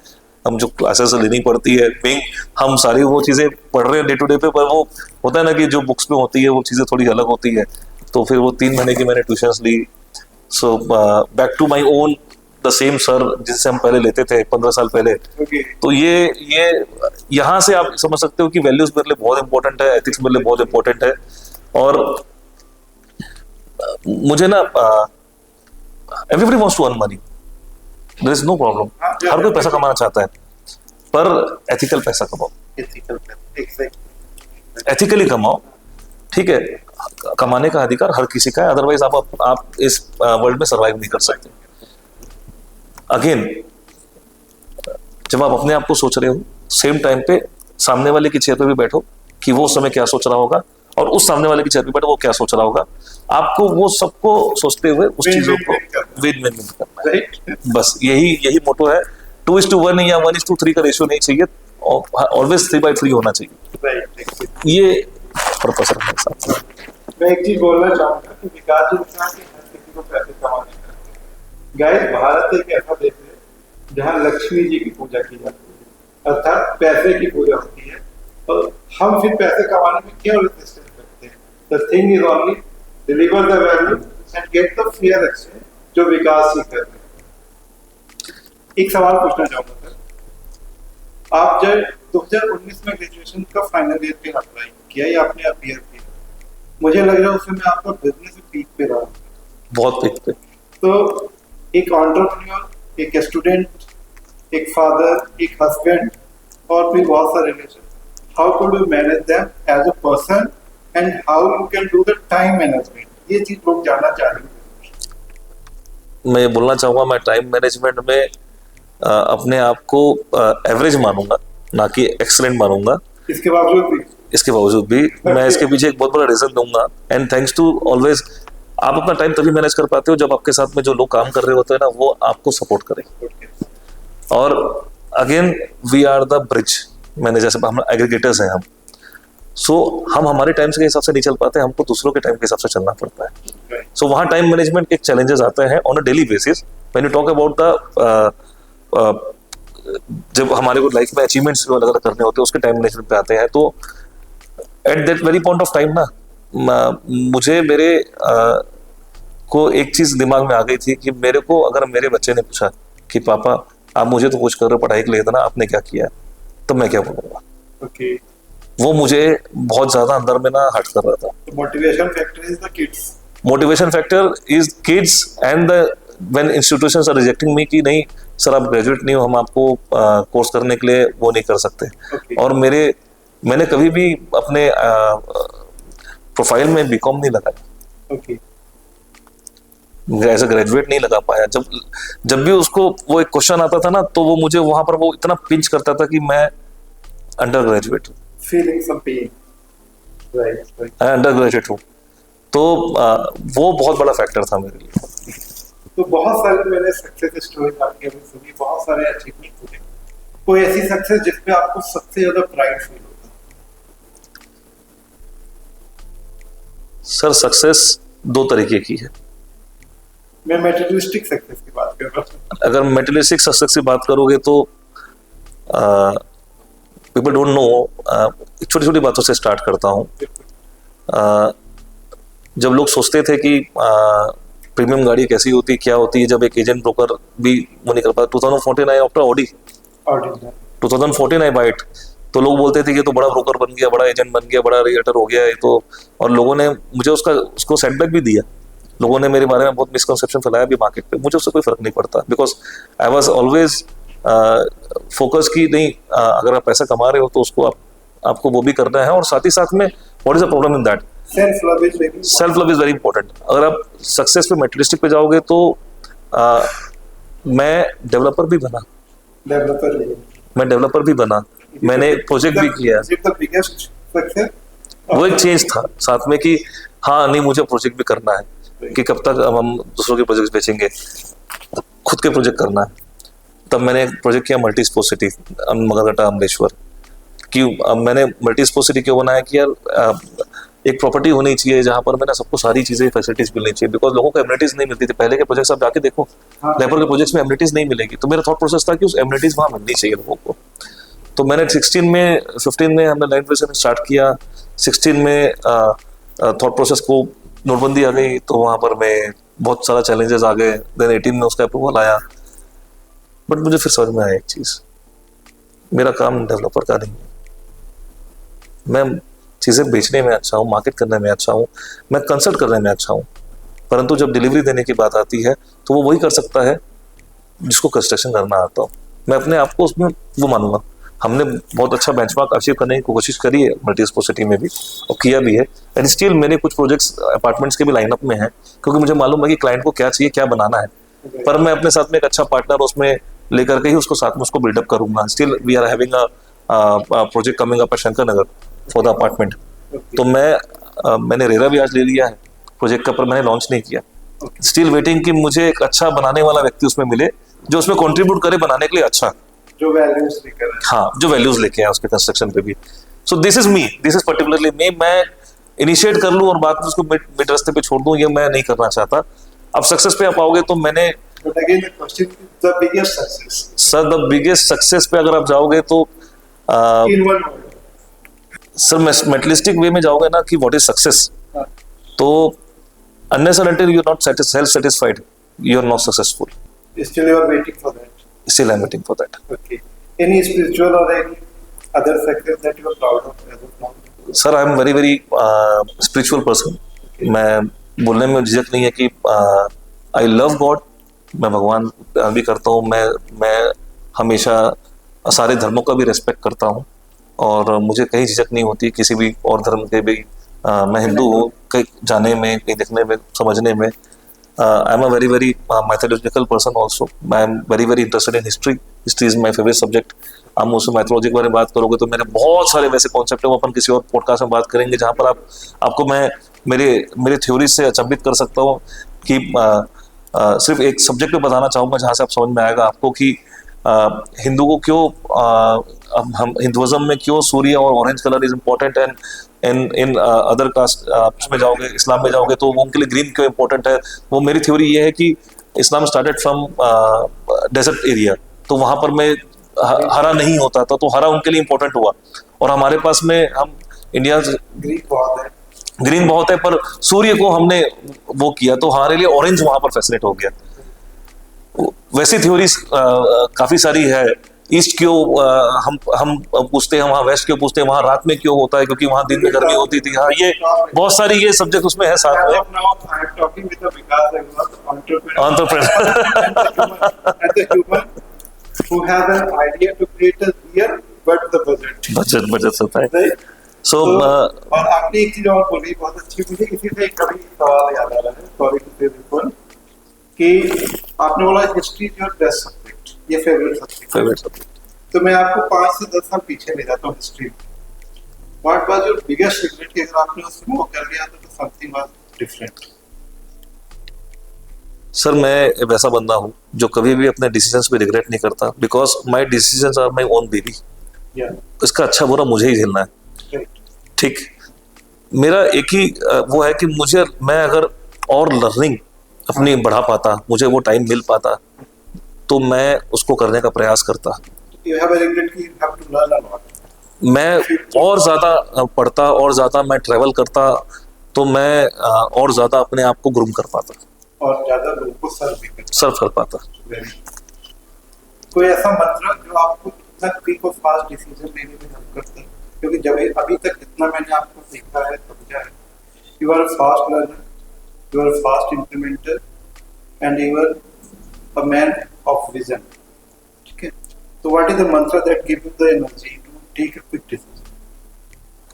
हम जो क्लासेस लेनी पड़ती है, बीइंग हम सारी वो चीज़ें पढ़ रहे हैं डे टू डे पे, पर वो होता है ना कि जो बुक्स में होती है वो चीज़ें थोड़ी अलग होती है। तो फिर वो 3 महीने की मैंने ट्यूशन्स ली। So back to my own the same sir जिनसे हम पहले लेते थे 15 साल पहले। तो ये यहाँ से आप समझ सकते हो कि वैल्यूज मेरे लिए बहुत इंपॉर्टेंट है, एथिक्स मेरे लिए बहुत इंपॉर्टेंट है। और मुझे ना everybody wants to earn money, there is no problem, हर कोई पैसा कमाना चाहता है, पर एथिकल पैसा कमाओ, एथिकली कमाओ, ठीक है। कमाने का अधिकार हर किसी का है, अदरवाइज आप इस वर्ल्ड में सर्वाइव नहीं कर सकते। अगेन, जब आप अपने आप को सोच रहे हो, सेम टाइम पे सामने वाले की चेयर पे भी बैठो कि वो उस समय क्या सोच रहा होगा, और उस सामने वाले की चेयर पे बैठो वो क्या सोच रहा होगा। आपको वो सबको सोचते हुए उस चीजों को विन-विन करना है। बस यही मोटो है। 2:1 या 1:3 का रेशियो नहीं चाहिए, ऑलवेज 3/3 होना चाहिए। ये पर्पस है मेरे साथ। मैं एक चीज बोलना चाहूंगा कि विकास जी ने कहा कि हर किसी को पैसे कमाने का। गाइस, भारत एक ऐसा देश है जहाँ लक्ष्मी जी की पूजा की जाती है, अर्थात पैसे की पूजा होती है, और हम फिर पैसे कमाने में क्यों रेजिस्टेंस करते हैं? The thing is only deliver the value and get the fair exchange, जो विकास जी कर रहे हैं। एक सवाल पूछना चाहूंगा सर, आप जब 2019 में ग्रेजुएशन का फाइनल ईयर पे अप्लाई किया या आपने अपीयर किया, मुझे लग रहा है उस समय आपका बिजनेस पीक पे रहा, बहुत पीक पे। तो एक एंटरप्रेन्योर, एक स्टूडेंट, एक फादर, एक हस्बैंड और भी बहुत सारे relation, how could you manage them as a person and how you can do the time management? ये चीज लोग जानना चाहेंगे। मैं ये बोलना चाहूँगा, मैं टाइम मैनेजमेंट में अपने आप को एवरेज मानूंगा, ना कि एक्सलेंट मानूंगा। इसके बावजूद भी मैं इसके पीछे एक बहुत बड़ा रीजन दूंगा। एंड थैंक्स टू ऑलवेज, आप अपना टाइम तभी मैनेज कर पाते हो जब आपके साथ में जो लोग काम कर रहे होते हैं ना, वो आपको सपोर्ट करें। और again, we are the bridge मैंने, जैसे हम एग्रीगेटर्स हैं हम, सो हम हमारे टाइम के हिसाब से नहीं चल पाते, हमको दूसरों के टाइम के हिसाब से चलना पड़ता है। सो वहाँ टाइम मैनेजमेंट के चैलेंजेस आते हैं on a daily basis. When you talk about the जब हमारे को लाइफ में अचीवमेंट्स जो अलग अलग करने होते हैं उसके टाइम मैनेजमेंट पे आते हैं, तो eight that very point of time ना मुझे मेरे को एक चीज दिमाग में आ गई थी कि मेरे को अगर मेरे बच्चे ने पूछा कि पापा आप मुझे तो कुछ कर रहे हो पढ़ाई के लिए ना, आपने क्या किया, तो मैं क्या बोलूँगा। Okay. वो मुझे बहुत ज्यादा अंदर में ना हट कर रहा था। Motivation factor is the kids. Motivation factor is kids and the when institutions are rejecting me कि नहीं सर आप ग्रेजुएट नहीं हो, हम आपको कोर्स करने के लिए वो नहीं कर सकते। और मैंने कभी भी अपने प्रोफाइल में बीकॉम नहीं लगाया, एज अ ग्रेजुएट नहीं लगा पाया। जब भी उसको वो एक क्वेश्चन आता था ना, तो वो मुझे वहां पर वो इतना पिंच करता था कि मैं अंडर ग्रेजुएट हूँ, अंडर ग्रेजुएट हूँ। तो वो बहुत बड़ा फैक्टर था मेरे लिए। तो बहुत सारे मैंने सक्सेस स्टोरीज आपके अभी सुनी, बहुत सारे अचीवमेंट हुए, कोई ऐसी सक्सेस जिसमें आपको सबसे ज्यादा प्राइड फील होता? सर सक्सेस दो तरीके की है। मैं मेटेरियलिस्टिक सक्सेस की बात कर रहा हूँ। अगर मेटेरियलिस्टिक सक्सेस की बात करोगे तो पीपल डोंट नो, छोटी छोटी बातों से स्टार्ट करता हूँ। जब लोग सोचते थे कि प्रीमियम गाड़ी कैसी होती क्या होती है, जब एक एजेंट ब्रोकर भी वो नहीं कर पाता। 2014 आई आफ्टर ऑडी, 2014 आई बाइट, तो लोग बोलते थे कि तो बड़ा ब्रोकर बन गया, बड़ा एजेंट बन गया, बड़ा रिएटर हो गया ये तो। और लोगों ने मुझे उसको सेटबैक भी दिया। लोगों ने मेरे बारे में बहुत मिसकंसेप्शन फैलाया भी मार्केट पे। मुझे उससे कोई फर्क नहीं पड़ता, because I was always focus की नहीं, अगर आप पैसा कमा रहे हो तो उसको आपको वो भी करना है, और साथ ही साथ में what is the problem in that, self love is very important. अगर आप सक्सेस पे मेटेरियलिस्टिक पे जाओगे तो मैं डेवलपर भी बना, मैंने प्रोजेक्ट भी किया। वो एक चेंज था साथ में कि हाँ नहीं मुझे प्रोजेक्ट भी करना है, कि कब तक अब हम दूसरों के प्रोजेक्ट बेचेंगे, खुद के प्रोजेक्ट करना है। तब मैंने एक प्रोजेक्ट किया multi sport city Magarghata Amleshwar. क्यों मैंने मल्टी स्पोर्ट सिटी क्यों बनाया कि यार एक प्रॉपर्टी होनी चाहिए जहां पर मैंने सबको सारी चीजें फैसिलिटीज मिलनी चाहिए, बिकॉज लोगों को एमिनिटीज नहीं मिलती थी। पहले के प्रोजेक्ट्स आप जाके देखो, लेबर के प्रोजेक्ट्स में एमिनिटीज नहीं मिलेगी, तो मेरा थॉट प्रोसेस था कि उस एमिनिटीज वहां मिलनी चाहिए लोगों को। तो मैंने 15 में हमने लाइन प्रेजेंट स्टार्ट किया। 16 में थॉट प्रोसेस को नोटबंदी आ गई, तो वहां पर मैं बहुत सारा चैलेंजेस आ गए। देन 18 में उसका अप्रूवल आया। बट मुझे फिर समझ में आया एक चीज, मेरा काम डेवलपर का नहीं है। मैं चीजें बेचने में अच्छा हूँ, मार्केट करने में अच्छा हूँ, मैं कंसल्ट करने में अच्छा हूँ, परंतु जब डिलीवरी देने की बात आती है तो वो वही कर सकता है जिसको कंस्ट्रक्शन करना आता हो। मैं अपने आप को उसमें वो मानूंगा। हमने बहुत अच्छा बेंचमार्क अचीव करने की कोशिश करी है मल्टी स्पोर्ट सिटी में भी, और किया भी है। एंड स्टिल मेरे कुछ प्रोजेक्ट्स अपार्टमेंट्स के भी लाइनअप में हैं, क्योंकि मुझे मालूम है कि क्लाइंट को क्या चाहिए, क्या बनाना है। पर मैं अपने साथ में एक अच्छा पार्टनर उसमें लेकर के ही उसको साथ में उसको बिल्डअप करूंगा। Still we are having a project coming up at Shankar Nagar for the apartment. तो मैंने रेरा भी आज ले लिया है प्रोजेक्ट का, पर मैंने लॉन्च नहीं किया। स्टिल वेटिंग कि मुझे एक अच्छा बनाने वाला व्यक्ति उसमें मिले, जो उसमें कंट्रीब्यूट करे बनाने के लिए अच्छा, जो वैल्यूज लेकर, हाँ जो वैल्यूज लेके आए उसके कंस्ट्रक्शन पे भी। So this is me, this is particularly me. मैं इनिशिएट कर लूं और बाद में उसको मिड रास्ते पे छोड़ दूं, ये मैं नहीं करना चाहता। अब सक्सेस पे आप आओगे तो मैंने सर द बिगेस्ट सक्सेस पे अगर आप जाओगे तो सर मेटलिस्टिक वे में जाओगे ना कि व्हाट इज सक्सेस, तो unless and until you're not self satisfied, you're not successful. Still you are waiting for that. Still I'm waiting for that. Okay. Any spiritual or any other success that you are proud of as of now? Sir, I'm very very spiritual person. Okay. मैं बोलने में झिझक नहीं है कि I love God. मैं भगवान भी करता हूँ। मैं हमेशा सारे धर्मों का भी रेस्पेक्ट करता हूँ, और मुझे कहीं झिझक नहीं होती किसी भी और धर्म के भी। मैं हिंदू हूँ, कहीं जाने में, कहीं देखने में, समझने में। आई am a very very mythological person also. I am very very interested in history. History is my favourite subject. आप मुझसे मैथोलॉजी के बारे में बात करोगे तो मेरे बहुत सारे वैसे कॉन्सेप्ट है, वो अपन किसी और पॉडकास्ट में बात करेंगे, जहाँ पर आपको मैं मेरे थ्योरी से अचंभित कर सकता हूँ कि सिर्फ एक सब्जेक्ट पे बताना चाहूँगा जहाँ से आप समझ में आएगा आपको कि हिंदू को क्यों, हम हिंदुइज्म में क्यों सूर्य और orange colour is important, and in other caste उसमें जाओगे, इस्लाम में जाओगे तो वो उनके लिए ग्रीन क्यों इम्पोर्टेंट है। वो मेरी थ्योरी ये है कि इस्लाम स्टार्टेड फ्रॉम डेजर्ट एरिया, तो वहाँ पर में हरा नहीं होता था, तो हरा उनके लिए इम्पोर्टेंट हुआ। और हमारे पास में हम इंडिया ग्रीन बहुत है, पर सूर्य को हमने वो किया तो हमारे लिए ऑरेंज वहाँ पर फैसिनेट हो गया। वैसी थ्योरीज काफी सारी है। ईस्ट क्यों हम पूछते हैं, वहाँ वेस्ट क्यों पूछते हैं, वहाँ रात में क्यों होता है क्योंकि वहाँ दिन में गर्मी होती थी। हाँ, ये बहुत सारी ये सब्जेक्ट उसमें है साथ में। entrepreneur and the human who has an idea to create a real but the budget. बचत होता है। Right? सो और आपने एक चीज और बोली बहुत अच्छी, मुझे इसी से कभी सवाल याद आ रहा है, सॉरी टू से बिल्कुल, कि आपने बोला history is your best subject, ये फेवरेट सब्जेक्ट। तो मैं आपको 5 से 10 साल पीछे ले जाता हूँ हिस्ट्री में। What was your biggest regret कि अगर आपने उसमें वो कर लिया तो समथिंग वाज डिफरेंट? सर मैं वैसा बंदा हूँ जो कभी भी अपने डिसीजंस पे रिग्रेट नहीं करता, because my decisions are my own baby. इसका अच्छा बुरा मुझे ही झेलना है, ठीक। मेरा एक ही वो है कि मैं अगर और लर्निंग अपनी बढ़ा पाता, मुझे वो टाइम मिल पाता, तो मैं उसको करने का प्रयास करता। You have a regret कि you have to learn a lot. मैं और ज़्यादा पढ़ता और ज़्यादा मैं ट्रैवल करता, तो मैं और ज़्यादा अपने आप को ग्रूम कर पाता और ज़्यादा लोगों को सर्व कर पाता। कोई ऐसा मंत्र जो आपको इतना क्विक और फास्ट डिसीजन लेने में हेल्प करता है? क्योंकि जब अभी तक जितना मैंने आपको सीखा है समझा है, you are fast learner, you are fast implementer and you are a man of vision, ठीक है? तो what is the mantra that give you the energy to take a quick decision?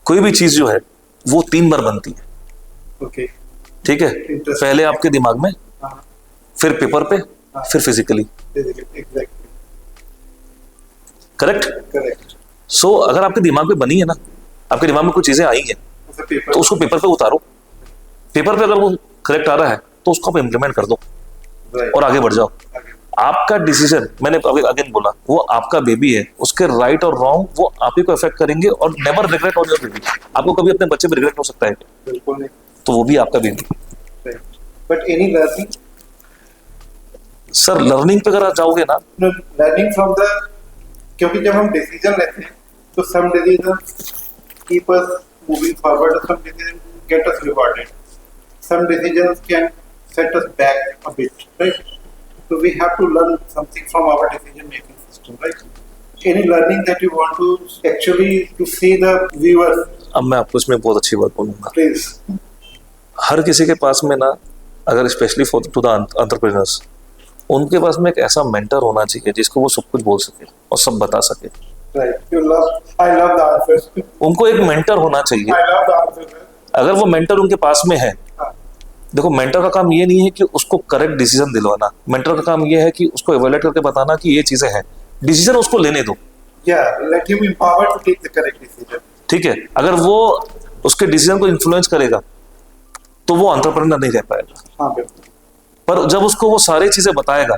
कोई भी चीज जो है वो 3 बार बनती है, ओके, ठीक है? पहले आपके दिमाग में, फिर पेपर पे, फिर फिजिकली। Exactly, correct. सो अगर आपके दिमाग में बनी है ना, आपके दिमाग में कुछ चीजें आई हैं, तो उसको पेपर पे उतारो। पेपर पे अगर वो करेक्ट आ रहा है तो उसको आप इम्प्लीमेंट कर दो और आगे बढ़ जाओ। आपका डिसीजन, मैंने अगेन बोला, वो आपका बेबी है, उसके राइट और रॉन्ग वो आप ही को इफेक्ट करेंगे। और never regret on your baby. आपको कभी अपने बच्चे पे रिग्रेट हो सकता है? बिल्कुल नहीं। तो वो भी आपका baby. But any learning, sir learning पे अगर आप जाओगे ना, लर्निंग फ्रॉम द, क्योंकि जब हम डिसीजन लेते हैं तो some decision keep us moving forward, some decision get us rewarded, some decisions can set us back a bit, right? So we have to learn something from our decision making system, right? Any learning that you want to actually to see the viewers? अब मैं आपको इसमें बहुत अच्छी बात बोलूंगा। Please. हर किसी के पास में ना, अगर especially for to the entrepreneurs, उनके पास में एक ऐसा मेंटर होना चाहिए जिसको वो सब कुछ बोल सके और सब बता सके। Right. I love the answer. उनको एक मेंटर होना चाहिए। I love the answer. अगर वो मेंटर उनके पास में है, देखो मेंटर का काम ये नहीं है कि उसको करेक्ट डिसीजन दिलवाना, मेंटर का काम ये है कि उसको इवैल्यूएट करके बताना कि ये चीजें हैं, डिसीजन उसको लेने दो। Let him empowered to take the correct decision. ठीक है, अगर वो उसके डिसीजन को इन्फ्लुएंस करेगा तो वो एंटरप्रेन्योर नहीं रह पाएगा। हाँ, बिल्कुल। पर जब उसको वो सारी चीजें बताएगा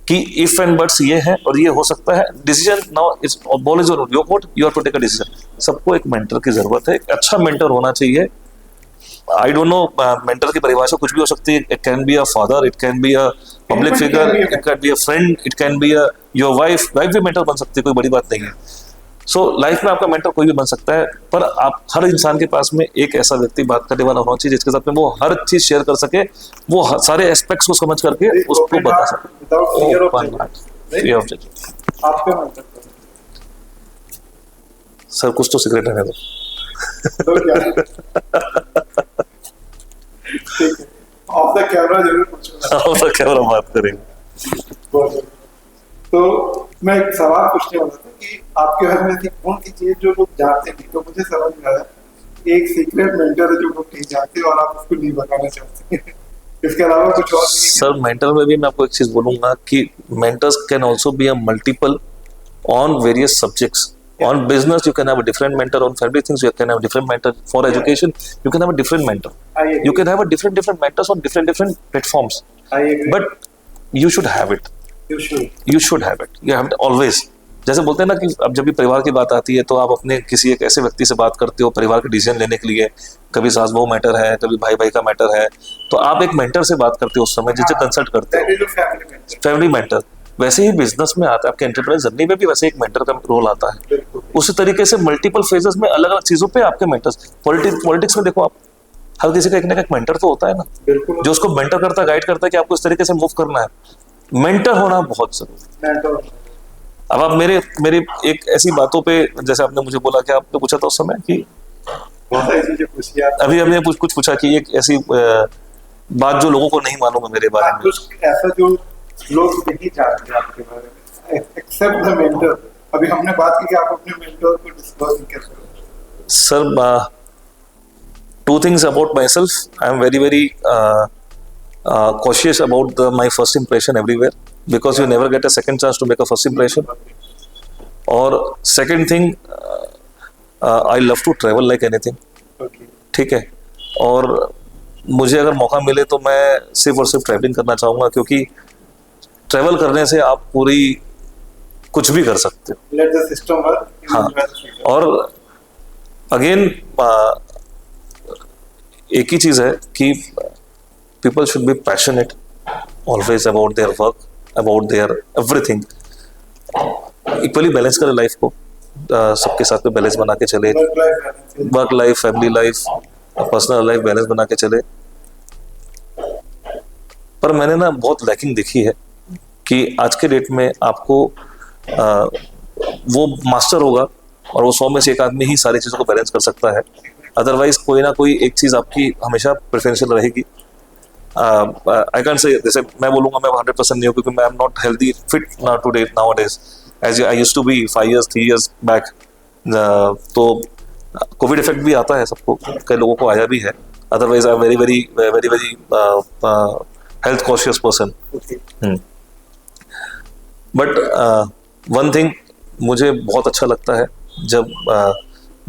कि इफ एंड बट्स ये है और ये हो सकता है, decision now is ball is on your court, you have to take a decision. सबको एक मेंटर की जरूरत है, एक अच्छा मेंटर होना चाहिए। आई डोंट नो मेंटर की परिभाषा कुछ भी हो सकती है। It can be a father, it can be a public figure, it can be a friend, it can be a your wife भी मेंटर बन सकती है, कोई बड़ी बात नहीं है। सो लाइफ में आपका मेंटर कोई भी बन सकता है, पर आप हर इंसान के पास में एक ऐसा व्यक्ति बात करने वाला होना चाहिए जिसके साथ में वो हर चीज शेयर कर सके, वो सारे एस्पेक्ट्स को समझ करके उसको बता सके। सर कुछ तो सीक्रेट रहने दो। ऑफ द कैमरा जरूर पूछूंगा। ऑफ द कैमरा बात करेंगे। तो मैं एक सवाल पूछने वाला था कि आपके घर में ऐसी कौन सी चीज जो लोग जानते नहीं, तो मुझे समझ में आया एक सीक्रेट मेंटर है जो लोग नहीं जानते और आप उसको नहीं बताना चाहते। इसके अलावा कुछ और नहीं? सर मेंटर में भी मैं आपको एक चीज बोलूंगा कि mentors can also be a multiple on various subjects. On business, you can have a different mentor. On family things, you can have a different mentor. For education, you can have a different mentor. You can have a different mentors on different platforms. I agree. But you should have it. You should. You should have it. You have it always. जैसे बोलते हैं ना कि अब जब भी परिवार की बात आती है तो आप अपने किसी एक ऐसे व्यक्ति से बात करते हो परिवार के डिसीजन लेने के लिए। कभी सास बहू मैटर है, कभी भाई भाई का मैटर है, तो आप एक मेंटर से बात करते हो उस समय, जिससे कंसल्ट करते हो। Family mentor. वैसे ही बिजनेस में आता है, आपके एंटरप्राइज जर्नी में भी वैसे एक मेंटर का रोल आता है। उसी तरीके से मल्टीपल फेजेस में अलग अलग चीजों पे आपके मेंटर्स। पॉलिटिक्स में देखो आप, हर किसी का एक ना एक मेंटर तो होता है ना, जो उसको मेंटर करता है, गाइड करता है कि आपको इस तरीके से मूव करना है। मेंटर होना बहुत जरूरी है। अब आप मेरी एक ऐसी बातों पे, जैसे आपने मुझे बोला कि आपने पूछा था उस समय कि बहुत ऐसी चीजें पूछी आप, अभी हमने कुछ पूछा कि एक ऐसी बात जो लोगों को नहीं मालूम है मेरे बारे में। कुछ ऐसा जो लोग नहीं जानते आपके बारे में, एक्सेप्ट द मेंटर। अभी हमने बात की कि आप अपने मेंटर को डिस्क्लोज नहीं कर सकते। Sir, two things about myself. I am very very cautious about my first impression everywhere, because you never get a second chance to make a first impression. और second thing, I love to travel like anything. Okay. ठीक है, और मुझे अगर मौका मिले तो मैं सिर्फ और सिर्फ ट्रैवलिंग करना चाहूँगा, क्योंकि ट्रैवल करने से आप पूरी कुछ भी कर सकते हो। Let the system work. हाँ, और अगेन एक ही चीज़ है कि people should be passionate always about their work, about their everything. Equally balance करें लाइफ को, सबके साथ में बैलेंस बना के चले, work life, family life, personal life balance बना के चले। पर मैंने ना बहुत लैकिंग देखी है कि आज के डेट में आपको वो मास्टर होगा और वो 100 में से एक आदमी ही सारी चीज़ों को बैलेंस कर सकता है। अदरवाइज कोई ना कोई एक चीज़ आपकी हमेशा प्रेफरेंशियल रहेगी। आई कैन से, जैसे मैं बोलूँगा मैं 100% नहीं हूँ, क्योंकि मैं am not healthy fit today nowadays as I used to be 5 years 3 years back. तो कोविड इफेक्ट भी आता है सबको, कई लोगों को आया भी है। Otherwise I am very very very very health conscious person. But one thing मुझे बहुत अच्छा लगता है जब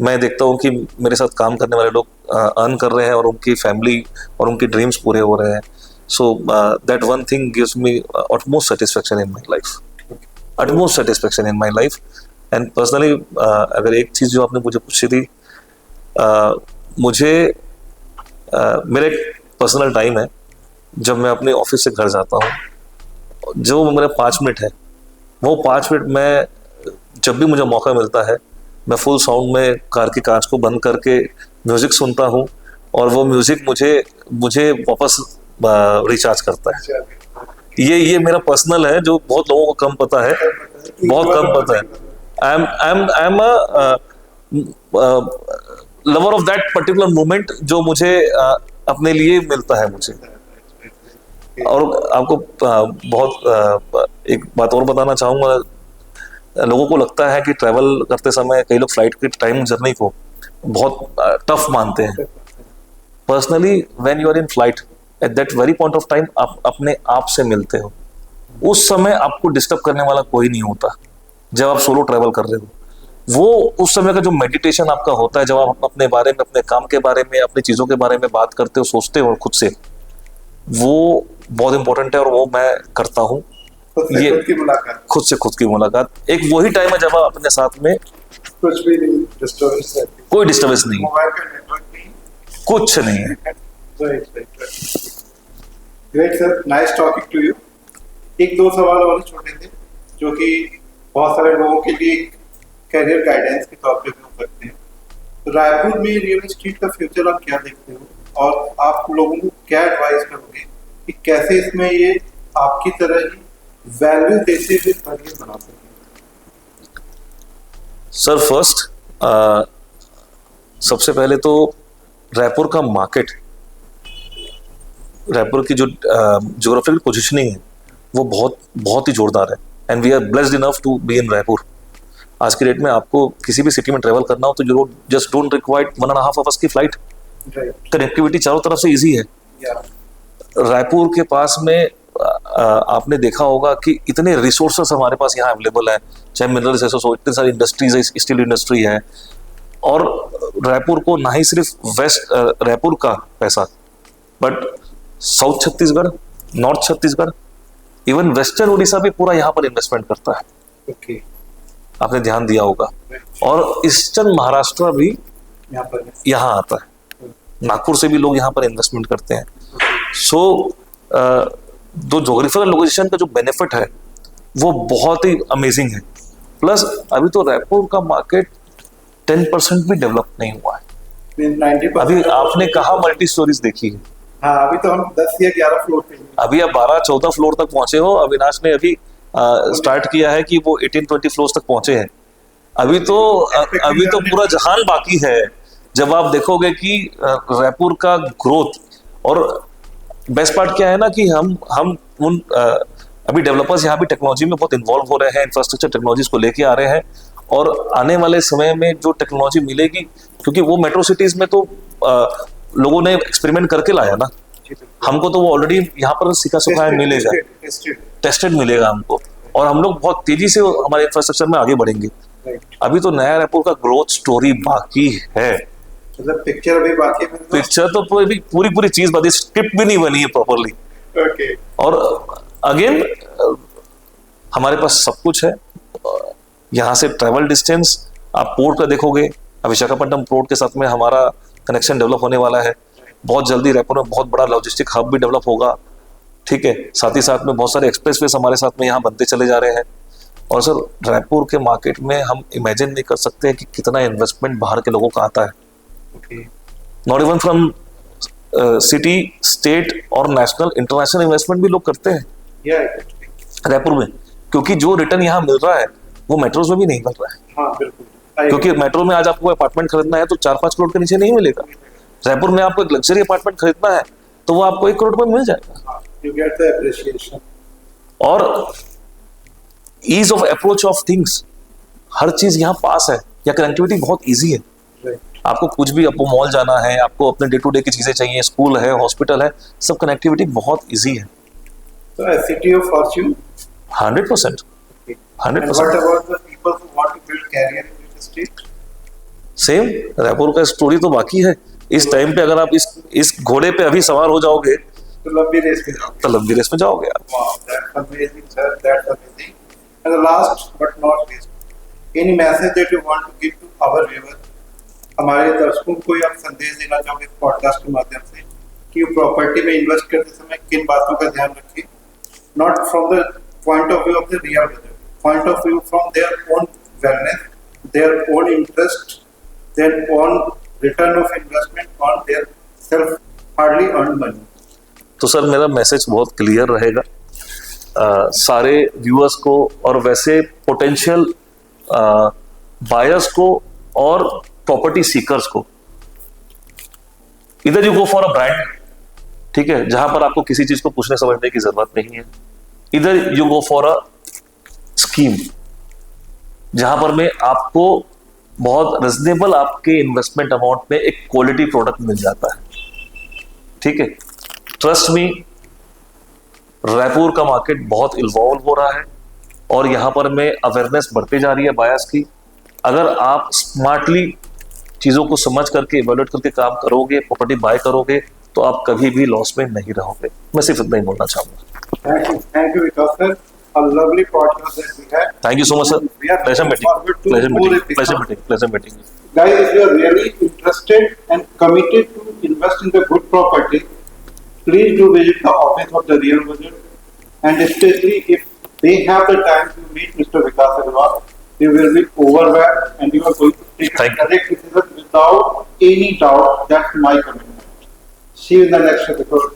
मैं देखता हूँ कि मेरे साथ काम करने वाले लोग अर्न कर रहे हैं और उनकी फैमिली और उनकी ड्रीम्स पूरे हो रहे हैं। So that one thing gives me utmost satisfaction in my life, utmost satisfaction in my life. And personally अगर एक चीज़ जो आपने मुझे पूछी थी, मुझे मेरा एक पर्सनल टाइम है जब मैं अपने ऑफिस से घर जाता हूँ, जो मेरा 5 मिनट है, वो 5 मिनट मैं जब भी मुझे मौका मिलता है मैं फुल साउंड में कार की कांच को बंद करके म्यूजिक सुनता हूँ, और वो म्यूजिक मुझे वापस रिचार्ज करता है। ये मेरा पर्सनल है, जो बहुत लोगों को कम पता है, बहुत कम पता है। I am lover of that particular moment जो मुझे अपने लिए मिलता है मुझे। और आपको बहुत एक बात और बताना चाहूँगा, लोगों को लगता है कि ट्रैवल करते समय कई लोग फ्लाइट के टाइम जर्नी को बहुत टफ मानते हैं। Personally when you are in flight at that very point of time आप अपने आप से मिलते हो। उस समय आपको डिस्टर्ब करने वाला कोई नहीं होता जब आप सोलो ट्रैवल कर रहे हो। वो उस समय का जो मेडिटेशन आपका होता है, जब आप अपने बारे में, अपने काम के बारे में, अपनी चीज़ों के बारे में बात करते हो, सोचते हो खुद से, वो बहुत इंपॉर्टेंट है और वो मैं करता हूँ। ये खुद से खुद की मुलाकात एक वही टाइम है जब आप अपने साथ में कुछ भी नहीं, डिस्टर्बेंस है, कोई डिस्टर्बेंस नहीं, मोबाइल का नेटवर्क नहीं, कुछ नहीं है। Great sir, nice talking to you. एक दो सवाल और छोटे थे जो कि बहुत सारे लोगों के लिए करियर गाइडेंस के तौर पे भी हो सकते हैं। तो रायपुर में रियल एस्टेट का फ्यूचर आप क्या देखते हो, और आप लोगों को क्या एडवाइस करोगे कि कैसे इसमें ये आपकी तरह ही वैल्यू देते हुए करियर बना सकते हैं? सर फर्स्ट, सबसे पहले तो रायपुर का मार्केट, रायपुर की जो ज्योग्राफिकल पोजीशनिंग है वो बहुत ही जोरदार है, and we are blessed enough to be in Raipur. आज के डेट में आपको किसी भी सिटी में ट्रेवल करना हो तो you just don't require 1.5 hours की फ्लाइट। कनेक्टिविटी चारों तरफ से इजी है। रायपुर के पास में आपने देखा होगा कि इतने रिसोर्सेस हमारे पास यहाँ अवेलेबल है, चाहे मिनरल्स है, सो इतनी सारी इंडस्ट्रीज है, स्टील इंडस्ट्री है। और रायपुर को ना ही सिर्फ वेस्ट रायपुर का पैसा, but south Chhattisgarh, north Chhattisgarh, even western Orissa भी पूरा यहाँ पर इन्वेस्टमेंट करता है। आपने ध्यान दिया होगा। और ईस्टर्न महाराष्ट्र भी यहाँ आता है, नागपुर से भी लोग यहाँ पर इन्वेस्टमेंट करते हैं। सो दो ज्योग्राफिकल लोकेशन का जो बेनिफिट है वो बहुत ही अमेजिंग है। प्लस अभी तो रायपुर का मार्केट 10% भी डेवलप नहीं हुआ है। अभी आपने कहा मल्टी स्टोरीज देखी है? हाँ, अभी तो हम 10 या 11 फ्लोर पे, अभी आप 12-14 फ्लोर तक पहुंचे हो। अविनाश ने अभी स्टार्ट किया है कि वो 18-20 फ्लोर्स तक पहुंचे हैं। अभी तो पूरा जहान बाकी है। जब आप देखोगे कि रायपुर का ग्रोथ, और बेस्ट पार्ट क्या है ना कि हम उन अभी डेवलपर्स यहाँ भी टेक्नोलॉजी में बहुत इन्वॉल्व हो रहे हैं, इंफ्रास्ट्रक्चर टेक्नोलॉजीज को लेके आ रहे हैं, और आने वाले समय में जो टेक्नोलॉजी मिलेगी, क्योंकि वो मेट्रो सिटीज में तो लोगों ने एक्सपेरिमेंट करके लाया ना, हमको तो वो ऑलरेडी यहाँ पर सीखा सिखाया मिलेगा, टेस्टेड मिलेगा हमको, और हम लोग बहुत तेजी से हमारे इंफ्रास्ट्रक्चर में आगे बढ़ेंगे। अभी तो नया रायपुर का ग्रोथ स्टोरी बाकी है, मतलब पिक्चर भी बाकी है, पिक्चर तो पूरी चीज बाकी, स्क्रिप्ट भी नहीं बनी है प्रॉपरली। ओके। और अगेन हमारे पास सब कुछ है, यहाँ से ट्रेवल डिस्टेंस, आप पोर्ट का देखोगे, अब विशाखापट्टनम पोर्ट के साथ में हमारा कनेक्शन डेवलप होने वाला है, बहुत जल्दी रायपुर में बहुत बड़ा लॉजिस्टिक हब भी डेवलप होगा, ठीक है, साथ ही साथ में बहुत सारे एक्सप्रेसवेज हमारे साथ में यहाँ बनते चले जा रहे हैं। और सर रायपुर के मार्केट में हम इमेजिन नहीं कर सकते कि कितना इन्वेस्टमेंट बाहर के लोगों का आता है, not even from city, state और नेशनल, इंटरनेशनल इन्वेस्टमेंट भी लोग करते हैं रायपुर में, क्योंकि जो रिटर्न यहाँ मिल रहा है वो मेट्रोज में भी नहीं मिल रहा है। हाँ, बिल्कुल। क्योंकि मेट्रो में आज आपको अपार्टमेंट खरीदना है तो 4-5 करोड़ के नीचे नहीं मिलेगा, रायपुर में आपको एक लग्जरी अपार्टमेंट खरीदना है तो वो आपको 1 करोड़ में मिल जाएगा। You get the appreciation. और ease of approach of things, हर चीज यहाँ पास है, या कनेक्टिविटी बहुत ईजी है। आपको कुछ भी, आपको मॉल जाना है, आपको अपने डे टू डे की चीजें चाहिए, स्कूल है, हॉस्पिटल है, सब कनेक्टिविटी बहुत ईजी है। So a city of fortune. 100%। And what about the people who want to build career in real estate? Same Raipur का स्टोरी तो बाकी है। इस टाइम पे अगर आप इस घोड़े पे अभी सवार हो जाओगे तो लंबी रेस में जाओगे। तो लंबी रेस में जाओगे आप। Wow, that's amazing, sir. That's amazing. And the last but not least, any message that you want to give to our viewers? हमारे दर्शकों को आप संदेश देना चाहोगे पॉडकास्ट के माध्यम से कि प्रॉपर्टी में इन्वेस्ट करते समय किन बातों का ध्यान रखें, not from the point of view of the real budget, point of view from their own wellness, their own interest, their own return of investment on their self hardly earn money. तो sir मेरा message बहुत clear रहेगा सारे viewers को, और वैसे potential buyers को और प्रॉपर्टी सीकर्स को। इधर you go for a brand, ठीक है, जहां पर आपको किसी चीज को पूछने समझने की जरूरत नहीं है। इधर you go for a scheme, जहां पर में आपको बहुत रिजनेबल आपके इन्वेस्टमेंट अमाउंट में एक क्वालिटी प्रोडक्ट मिल जाता है, ठीक है। ट्रस्ट मी, रायपुर का मार्केट बहुत इवॉल्व हो रहा है और यहाँ पर में अवेयरनेस बढ़ती जा रही है बायर्स की। अगर आप स्मार्टली चीज़ों को समझ करके इवैल्यूएट करके काम करोगे, प्रॉपर्टी बाय करोगे, तो आप कभी भी लॉस में नहीं रहोगे। मैं सिर्फ इतना ही बोलना चाहूंगा। Thank you, Vikas sir. A lovely podcast that we had. Thank you so much sir, We are pleasure looking forward to more episodes. Meeting. Guys, if you are really interested and committed to invest in the good property, please do visit the office of the Real Budget, and especially if they have the time to meet Mr. Vikas Agarwal, you will be overwhelmed and you are going to take a Thank you. correct decision without any doubt. That's my commitment. See you in the next episode.